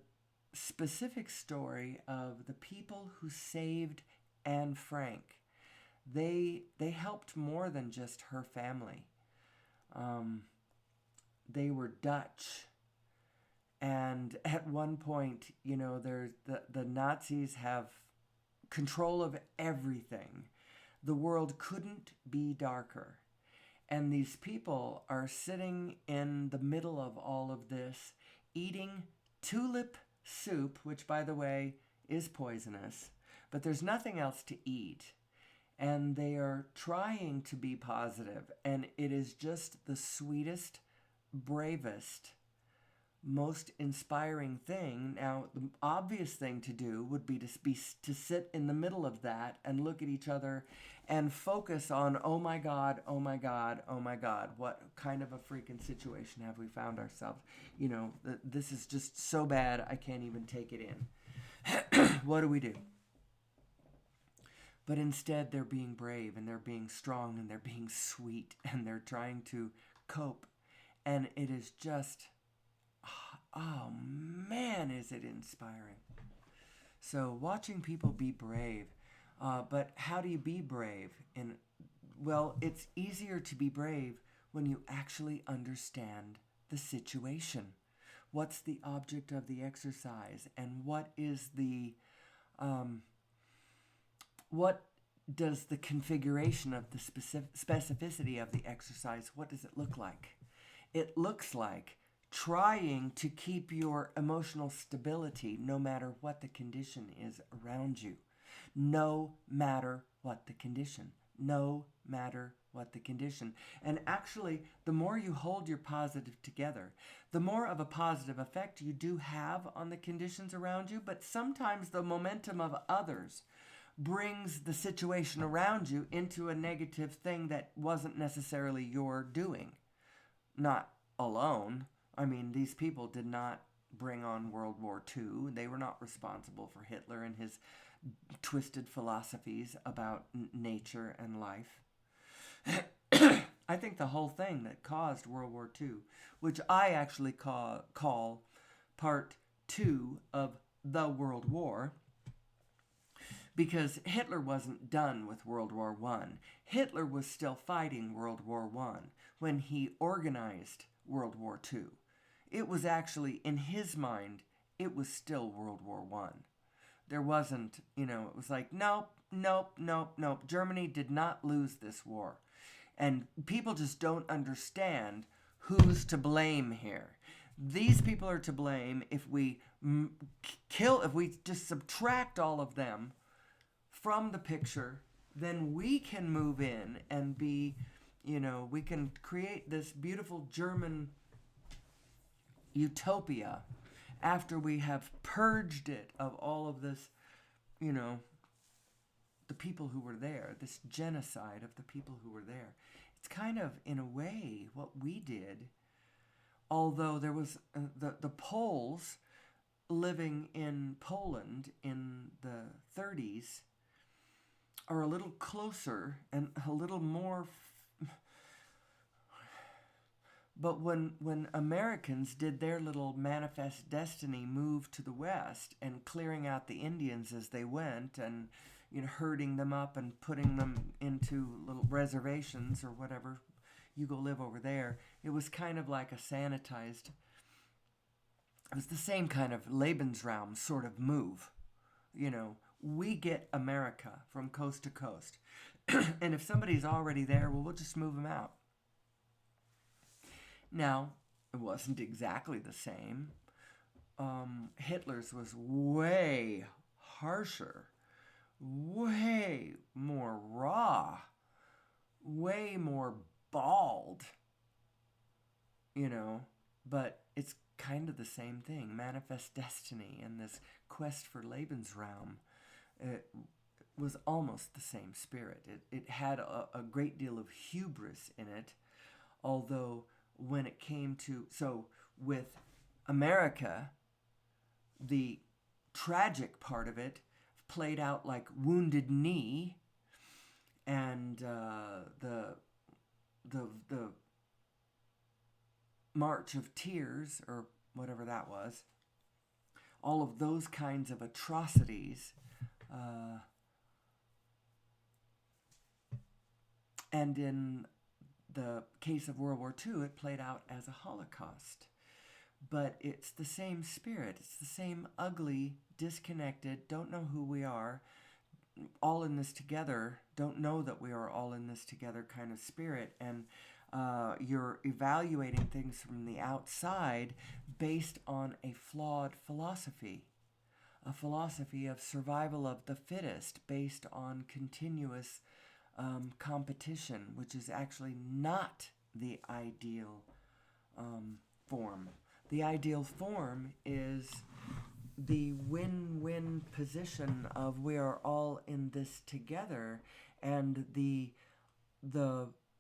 specific story of the people who saved Anne Frank. They helped more than just her family. They were Dutch, and at one point, there's the Nazis have control of everything. The world couldn't be darker. And these people are sitting in the middle of all of this, eating tulip soup, which, by the way, is poisonous, but there's nothing else to eat. And they are trying to be positive, and it is just the sweetest, bravest, most inspiring thing. Now, the obvious thing to do would be to sit in the middle of that and look at each other and focus on, oh my God, oh my God, oh my God, what kind of a freaking situation have we found ourselves? This is just so bad, I can't even take it in. What do we do? But instead, they're being brave, and they're being strong, and they're being sweet, and they're trying to cope. And it is just, oh man, is it inspiring. So watching people be brave. But how do you be brave? Well, it's easier to be brave when you actually understand the situation. What's the object of the exercise? And what does the configuration of the specificity of the exercise, what does it look like? It looks like trying to keep your emotional stability no matter what the condition is around you. No matter what the condition. No matter what the condition. And actually, the more you hold your positive together, the more of a positive effect you do have on the conditions around you. But sometimes the momentum of others brings the situation around you into a negative thing that wasn't necessarily your doing. Not alone. I mean, these people did not bring on World War II. They were not responsible for Hitler and his twisted philosophies about nature and life. I think the whole thing that caused World War II, which I actually call part 2 of the World War, because Hitler wasn't done with World War I. Hitler was still fighting World War I when he organized World War II. It was actually, in his mind, it was still World War I. There wasn't, it was like, nope. Germany did not lose this war. And people just don't understand who's to blame here. These people are to blame if we if we just subtract all of them from the picture, then we can move in and be, we can create this beautiful German utopia after we have purged it of all of this, the people who were there, this genocide of the people who were there. It's kind of, in a way, what we did although there was the Poles living in Poland in the 30s are a little closer and a little more. But when Americans did their little manifest destiny move to the west and clearing out the Indians as they went and herding them up and putting them into little reservations or whatever, you go live over there, it was kind of like a sanitized, it was the same kind of Lebensraum sort of move. We get America from coast to coast. And if somebody's already there, well, we'll just move them out. Now, it wasn't exactly the same. Hitler's was way harsher, way more raw, way more bald, but it's kind of the same thing. Manifest destiny and this quest for Lebensraum. It was almost the same spirit. It had a great deal of hubris in it, although when it came to, so with America, the tragic part of it played out like Wounded Knee and the March of Tears, or whatever that was. All of those kinds of atrocities. And in the case of World War II, it played out as a Holocaust. But it's the same spirit. It's the same ugly, disconnected, don't know who we are, all in this together, don't know that we are all in this together kind of spirit. And you're evaluating things from the outside based on a flawed philosophy. A philosophy of survival of the fittest based on continuous competition, which is actually not the ideal form. The ideal form is the win-win position of we are all in this together, and the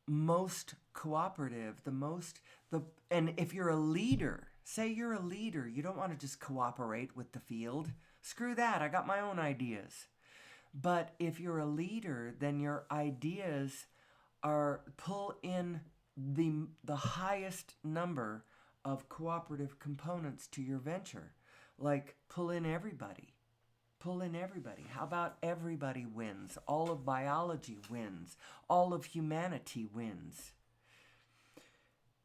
most cooperative, and if you're a leader, say you're a leader, you don't want to just cooperate with the field. Screw that, I got my own ideas. But if you're a leader, then your ideas pull in the highest number of cooperative components to your venture. Like pull in everybody. How about everybody wins? All of biology wins. All of humanity wins.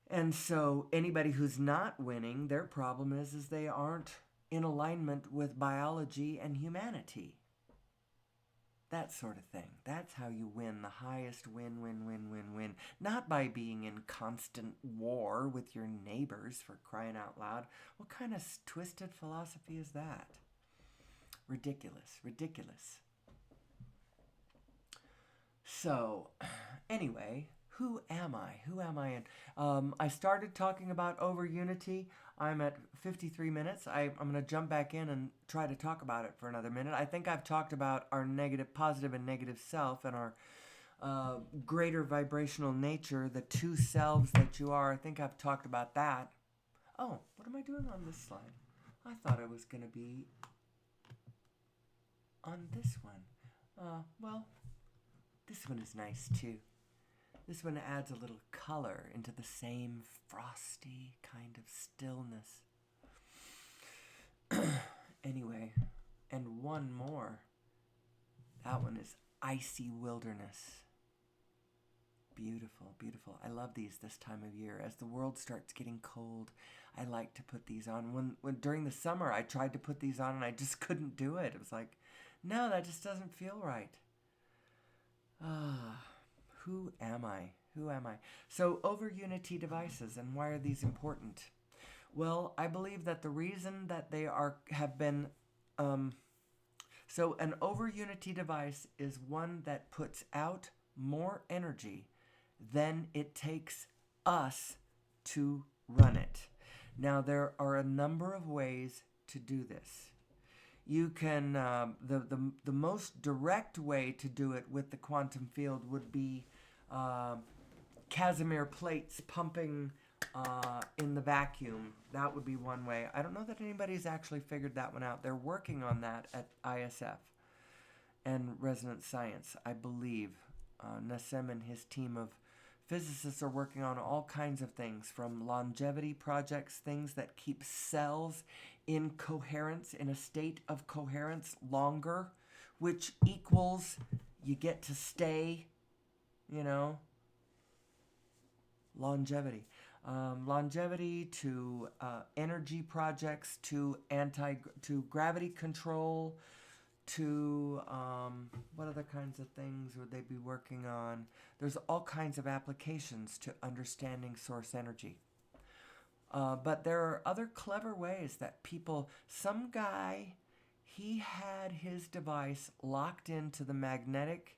And so anybody who's not winning, their problem is they aren't in alignment with biology and humanity. That sort of thing. That's how you win the highest win. Not by being in constant war with your neighbors, for crying out loud. What kind of twisted philosophy is that? Ridiculous. So, anyway, who am I? I started talking about over unity. I'm at 53 minutes. I'm going to jump back in and try to talk about it for another minute. I think I've talked about our positive and negative self, and our greater vibrational nature, the two selves that you are. I think I've talked about that. Oh, what am I doing on this slide? I thought I was going to be on this one. Well, this one is nice too. This one adds a little color into the same frosty kind of stillness. Anyway, and one more. That one is Icy Wilderness. Beautiful. I love these this time of year. As the world starts getting cold, I like to put these on. When during the summer, I tried to put these on and I just couldn't do it. It was like, no, that just doesn't feel right. Who am I? So, over unity devices, and why are these important? Well, I believe that the reason that they have been so an over unity device is one that puts out more energy than it takes us to run it. Now, there are a number of ways to do this. You can the most direct way to do it with the quantum field would be Casimir plates pumping in the vacuum. That would be one way. I don't know that anybody's actually figured that one out. They're working on that at ISF and Resonance Science, I believe. Nassim and his team of physicists are working on all kinds of things, from longevity projects, things that keep cells in coherence, in a state of coherence longer, which equals you get to stay, you know, longevity. Longevity to energy projects to gravity control to what other kinds of things would they be working on? There's all kinds of applications to understanding source energy. But there are other clever ways that some guy, he had his device locked into the magnetic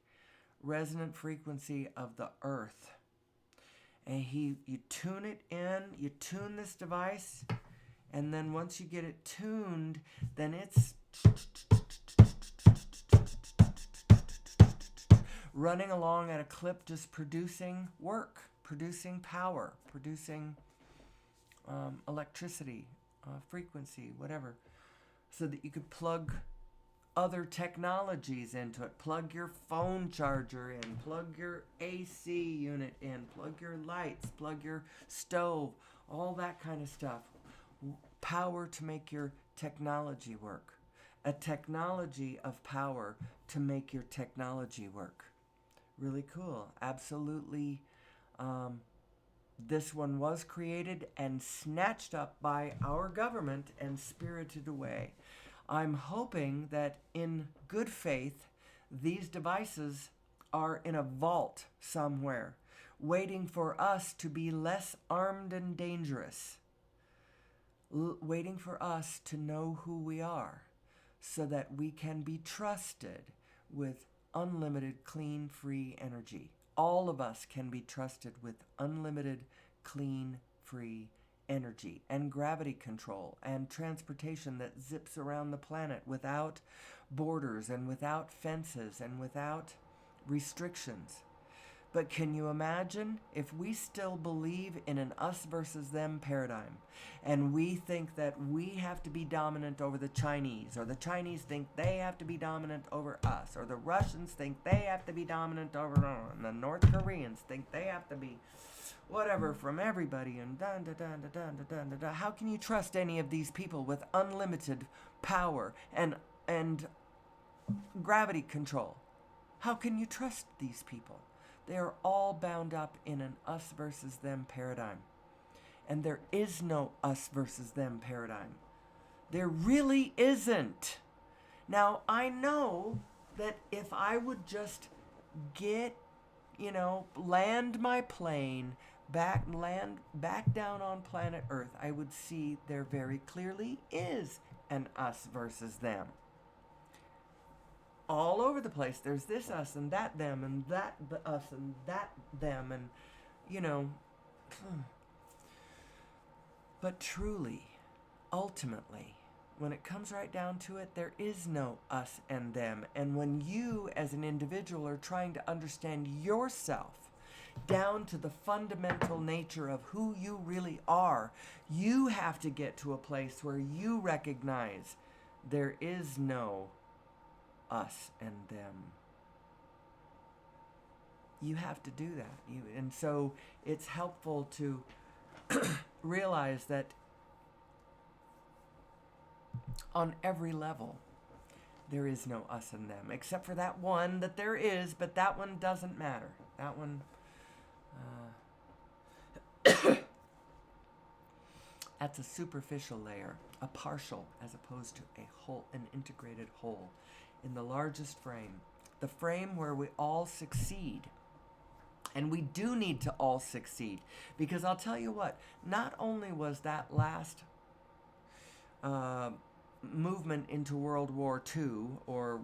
resonant frequency of the earth. And you tune this device, and then once you get it tuned, then it's running along at a clip, just producing work, producing power, producing electricity, frequency, whatever, so that you could plug other technologies into it. Plug your phone charger in, plug your AC unit in, plug your lights, plug your stove, all that kind of stuff. Power to make your technology work. A technology of power to make your technology work. Really cool. Absolutely. This one was created and snatched up by our government and spirited away. I'm hoping that in good faith, these devices are in a vault somewhere, waiting for us to be less armed and dangerous, waiting for us to know who we are, so that we can be trusted with unlimited, clean, free energy. All of us can be trusted with unlimited, clean, free energy and gravity control and transportation that zips around the planet without borders and without fences and without restrictions. But can you imagine if we still believe in an us versus them paradigm, and we think that we have to be dominant over the Chinese, or the Chinese think they have to be dominant over us, or the Russians think they have to be dominant over us, and the North Koreans think they have to be whatever from everybody, and dun da dun da dun da dun da da. How can you trust any of these people with unlimited power and gravity control? How can you trust these people? They are all bound up in an us versus them paradigm. And there is no us versus them paradigm. There really isn't. Now, I know that if I would just land my plane, land back down on planet Earth, I would see there very clearly is an us versus them. All over the place, there's this us and that them and that us and that them, and but truly, ultimately, when it comes right down to it, there is no us and them. And when you as an individual are trying to understand yourself down to the fundamental nature of who you really are, you have to get to a place where you recognize there is no us and them. You have to do that. And so it's helpful to realize that on every level there is no us and them, except for that one that there is, but that one doesn't matter. That one that's a superficial layer, a partial, as opposed to a whole, an integrated whole in the largest frame, the frame where we all succeed. And we do need to all succeed, because I'll tell you what, not only was that last movement into World War II, or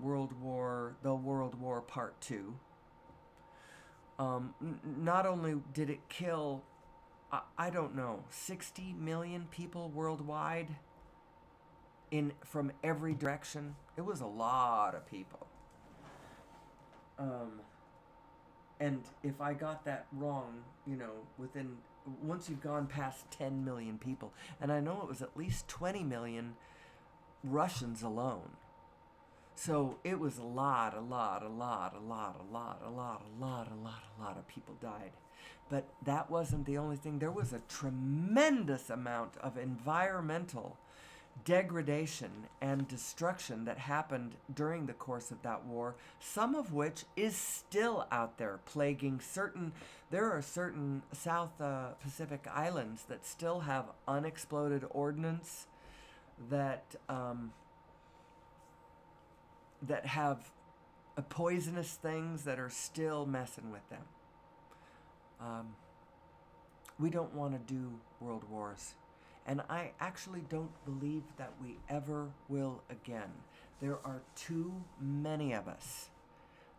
the World War Part 2, not only did it kill, I don't know, 60 million people worldwide from every direction. It was a lot of people. And if I got that wrong, once you've gone past 10 million people, and I know it was at least 20 million Russians alone. So it was a lot of people died. But that wasn't the only thing. There was a tremendous amount of environmental degradation and destruction that happened during the course of that war, some of which is still out there plaguing there are certain South Pacific islands that still have unexploded ordnance that that have poisonous things that are still messing with them. We don't want to do world wars. And I actually don't believe that we ever will again. There are too many of us.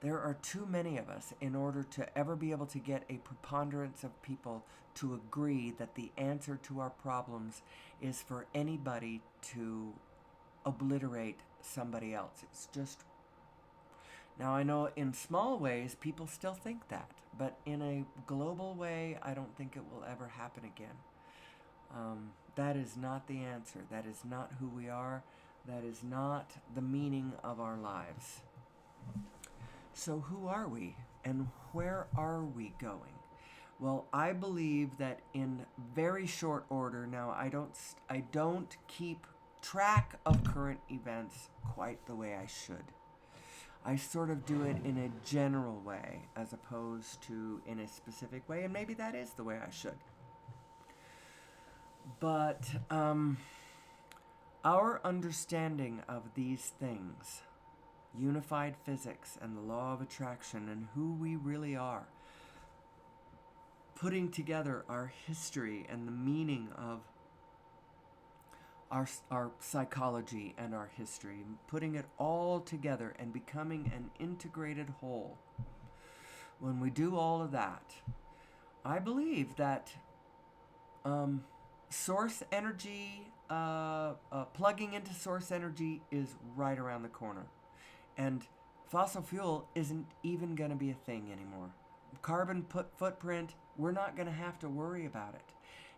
There are too many of us in order to ever be able to get a preponderance of people to agree that the answer to our problems is for anybody to obliterate somebody else. It's just. Now, I know in small ways people still think that, but in a global way, I don't think it will ever happen again. That is not the answer. That is not who we are. That is not the meaning of our lives. So who are we and where are we going? Well, I believe that in very short order, now I don't keep track of current events quite the way I should. I sort of do it in a general way as opposed to in a specific way, and maybe that is the way I should. But our understanding of these things, unified physics and the law of attraction and who we really are, putting together our history and the meaning of our psychology and our history, putting it all together and becoming an integrated whole. When we do all of that, I believe that source energy, plugging into source energy is right around the corner. And fossil fuel isn't even going to be a thing anymore. Carbon footprint, we're not going to have to worry about it.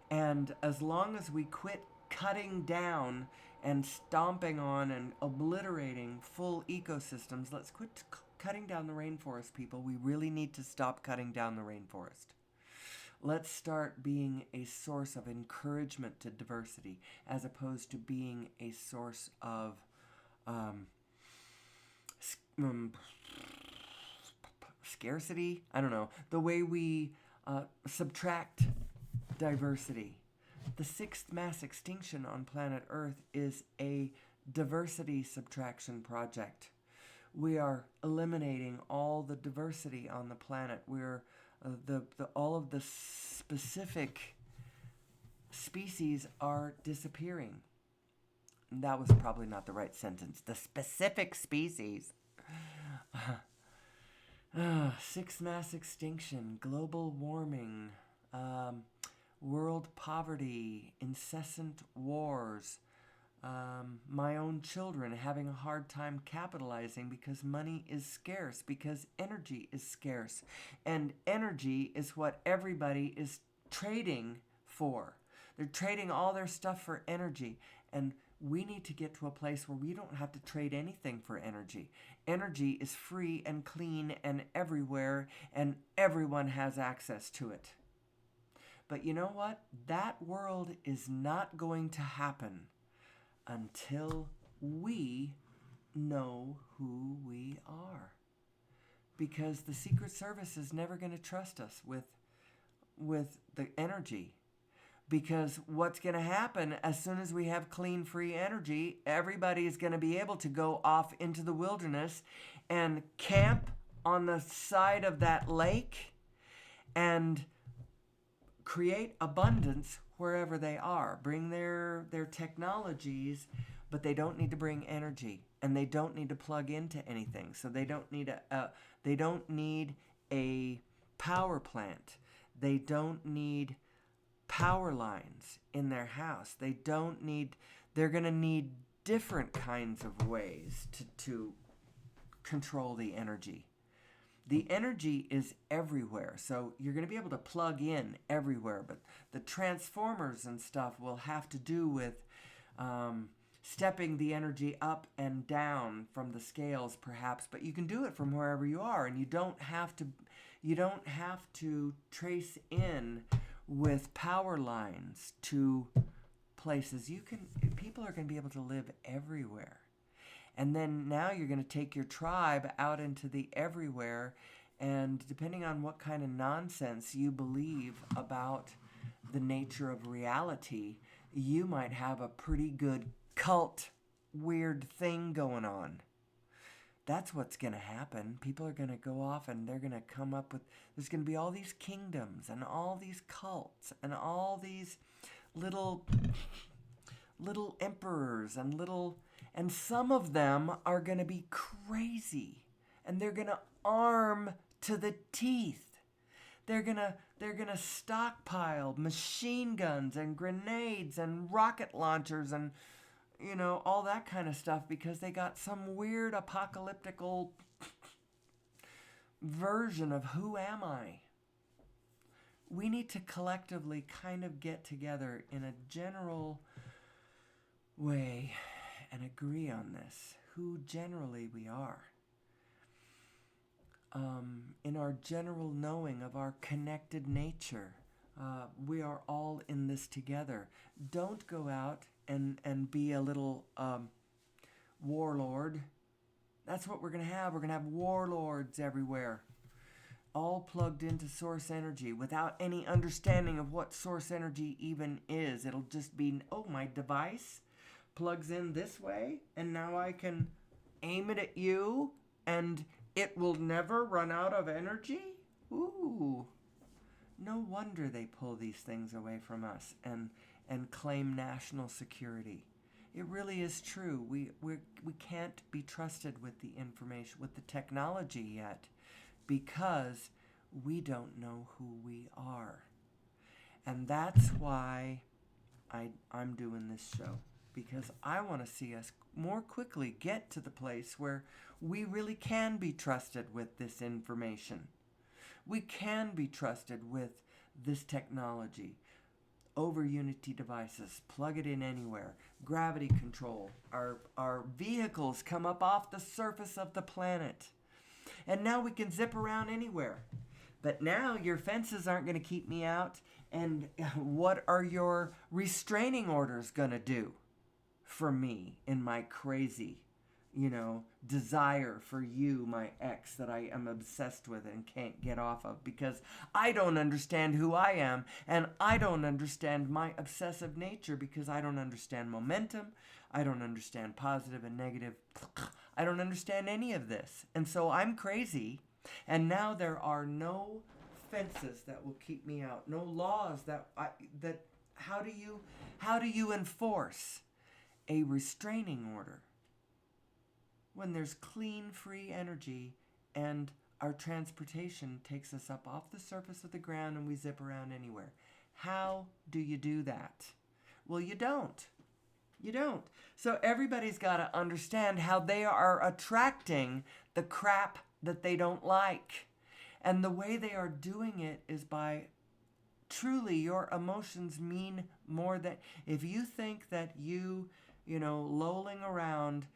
And as long as we quit cutting down and stomping on and obliterating full ecosystems, let's quit cutting down the rainforest, people. We really need to stop cutting down the rainforest. Let's start being a source of encouragement to diversity as opposed to being a source of scarcity. I don't know. The way we subtract diversity. The sixth mass extinction on planet Earth is a diversity subtraction project. We are eliminating all the diversity on the planet. We're all of the specific species are disappearing. And that was probably not the right sentence. The specific species. Sixth mass extinction, global warming, world poverty, incessant wars, my own children having a hard time capitalizing because money is scarce, because energy is scarce. And energy is what everybody is trading for. They're trading all their stuff for energy. And we need to get to a place where we don't have to trade anything for energy. Energy is free and clean and everywhere, and everyone has access to it. But you know what? That world is not going to happen until we know who we are. Because the Secret Service is never going to trust us with the energy. Because what's going to happen as soon as we have clean, free energy, everybody is going to be able to go off into the wilderness and camp on the side of that lake and create abundance wherever they are. Bring their technologies, but they don't need to bring energy, and they don't need to plug into anything. So they don't need a power plant. They don't need power lines in their house. They're going to need different kinds of ways to control the energy. The energy is everywhere, so you're going to be able to plug in everywhere, but the transformers and stuff will have to do with stepping the energy up and down from the scales, perhaps, but you can do it from wherever you are, and you don't have to trace in with power lines to places. People are going to be able to live everywhere. And then now you're going to take your tribe out into the everywhere, and depending on what kind of nonsense you believe about the nature of reality, you might have a pretty good cult weird thing going on. That's what's going to happen. People are going to go off and they're going to come up with, there's going to be all these kingdoms and all these cults and all these little emperors and some of them are going to be crazy, and they're going to arm to the teeth. They're going to stockpile machine guns and grenades and rocket launchers and all that kind of stuff because they got some weird apocalyptical version of who am I. We need to collectively kind of get together in a general way and agree on this, who generally we are. In our general knowing of our connected nature, we are all in this together. Don't go out and be a little warlord. That's what we're going to have. We're going to have warlords everywhere, all plugged into source energy without any understanding of what source energy even is. It'll just be, oh, my device plugs in this way, and now I can aim it at you, and it will never run out of energy? Ooh. No wonder they pull these things away from us and claim national security. It really is true. We can't be trusted with the information, with the technology yet, because we don't know who we are. And that's why I'm doing this show, because I want to see us more quickly get to the place where we really can be trusted with this information. We can be trusted with this technology. Over Unity devices, plug it in anywhere. Gravity control. Our vehicles come up off the surface of the planet. And now we can zip around anywhere. But now your fences aren't going to keep me out. And what are your restraining orders going to do for me in my crazy, desire for you, my ex, that I am obsessed with and can't get off of because I don't understand who I am, and I don't understand my obsessive nature because I don't understand momentum, I don't understand positive and negative, I don't understand any of this, and so I'm crazy, and now there are no fences that will keep me out, no laws how do you enforce a restraining order when there's clean, free energy and our transportation takes us up off the surface of the ground and we zip around anywhere? How do you do that? Well, you don't. You don't. So everybody's got to understand how they are attracting the crap that they don't like. And the way they are doing it is by truly your emotions mean more than, if you think that lolling around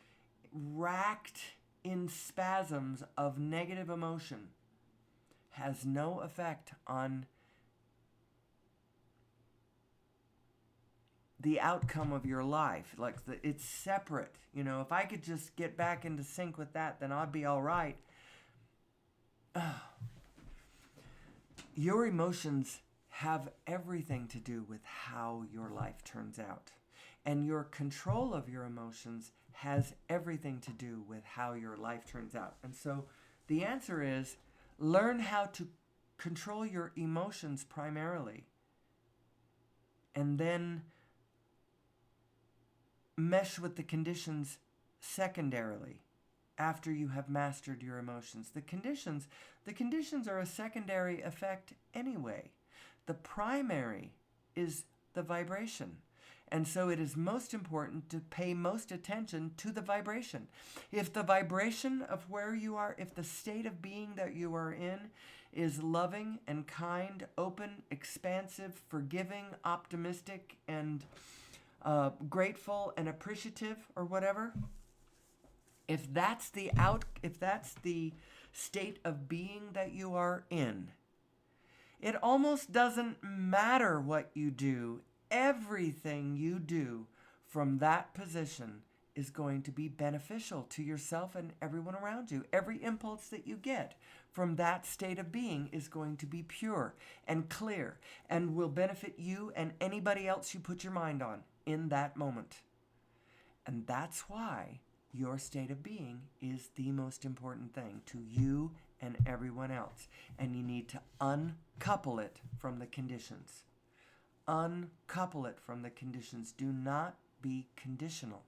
racked in spasms of negative emotion has no effect on the outcome of your life. It's separate. If I could just get back into sync with that, then I'd be all right. Your emotions have everything to do with how your life turns out. And your control of your emotions has everything to do with how your life turns out. And so the answer is learn how to control your emotions primarily, and then mesh with the conditions secondarily after you have mastered your emotions. The conditions are a secondary effect anyway. The primary is the vibration. And so it is most important to pay most attention to the vibration. If the vibration of where you are, if the state of being that you are in is loving and kind, open, expansive, forgiving, optimistic, and grateful and appreciative, or whatever, if that's the state of being that you are in, it almost doesn't matter what you do. Everything you do from that position is going to be beneficial to yourself and everyone around you. Every impulse that you get from that state of being is going to be pure and clear and will benefit you and anybody else you put your mind on in that moment. And that's why your state of being is the most important thing to you and everyone else. And you need to uncouple it from the conditions. Uncouple it from the conditions. Do not be conditional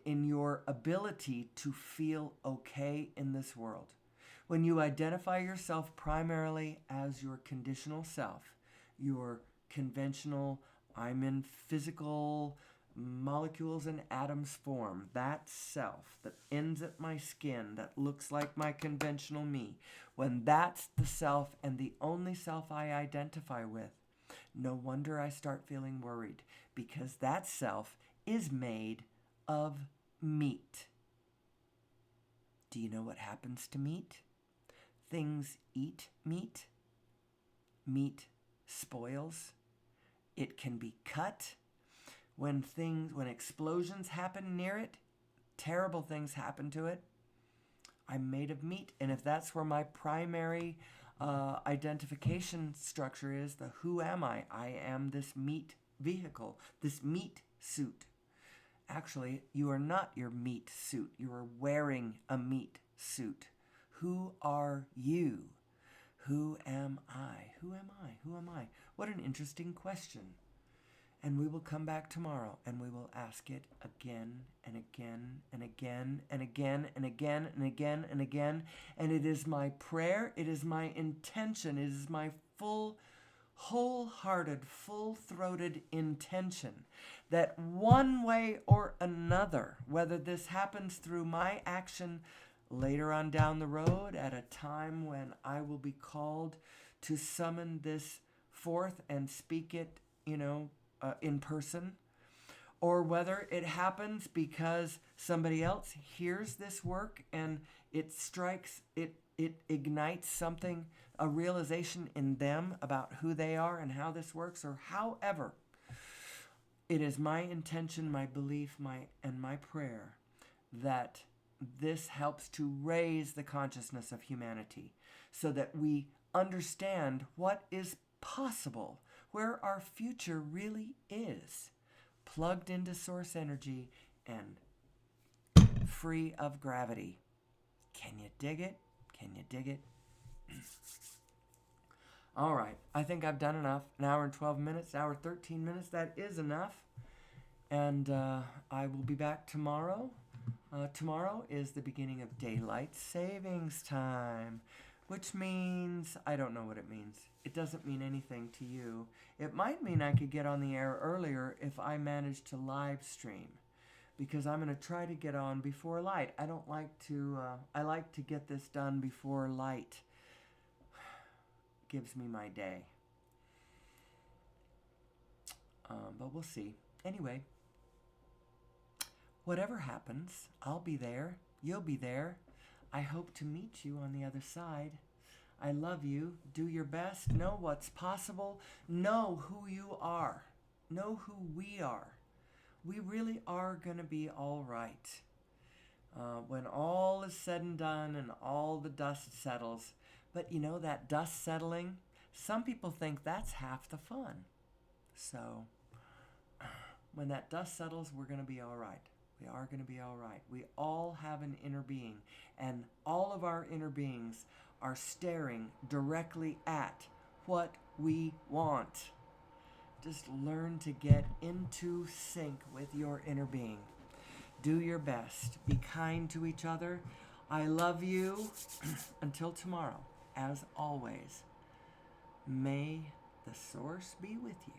in your ability to feel okay in this world. When you identify yourself primarily as your conditional self, your conventional, I'm in physical molecules and atoms form, that self that ends at my skin, that looks like my conventional me, when that's the self and the only self I identify with, no wonder I start feeling worried, because that self is made of meat. Do you know what happens to meat? Things eat meat. Meat spoils. It can be cut. When explosions happen near it, terrible things happen to it. I'm made of meat, and if that's where my primary identification structure is, the who am I? I am this meat vehicle, this meat suit. Actually, you are not your meat suit. You are wearing a meat suit. Who are you? Who am I? Who am I? Who am I? What an interesting question. And we will come back tomorrow and we will ask it again and again and again and again and again and again and again. And it is my prayer, it is my intention, it is my wholehearted, full-throated intention that one way or another, whether this happens through my action later on down the road at a time when I will be called to summon this forth and speak it, in person, or whether it happens because somebody else hears this work and it ignites something, a realization in them about who they are and how this works, or however. It is my intention, my belief, my prayer that this helps to raise the consciousness of humanity so that we understand what is possible, where our future really is, plugged into source energy and free of gravity. Can you dig it? Can you dig it? All right, I think I've done enough. An hour and 12 minutes, an hour 13 minutes, that is enough. And I will be back tomorrow. Tomorrow is the beginning of daylight savings time, which means, I don't know what it means. It doesn't mean anything to you. It might mean I could get on the air earlier if I manage to live stream, because I'm going to try to get on before light. I like to get this done before light gives me my day. But we'll see. Anyway, whatever happens, I'll be there. You'll be there. I hope to meet you on the other side. I love you. Do your best. Know what's possible. Know who you are. Know who we are. We really are going to be all right. When all is said and done and all the dust settles. But that dust settling, some people think that's half the fun. So when that dust settles, we're going to be all right. We are going to be all right. We all have an inner being, and all of our inner beings are staring directly at what we want. Just learn to get into sync with your inner being. Do your best. Be kind to each other. I love you. Until tomorrow, as always, may the source be with you.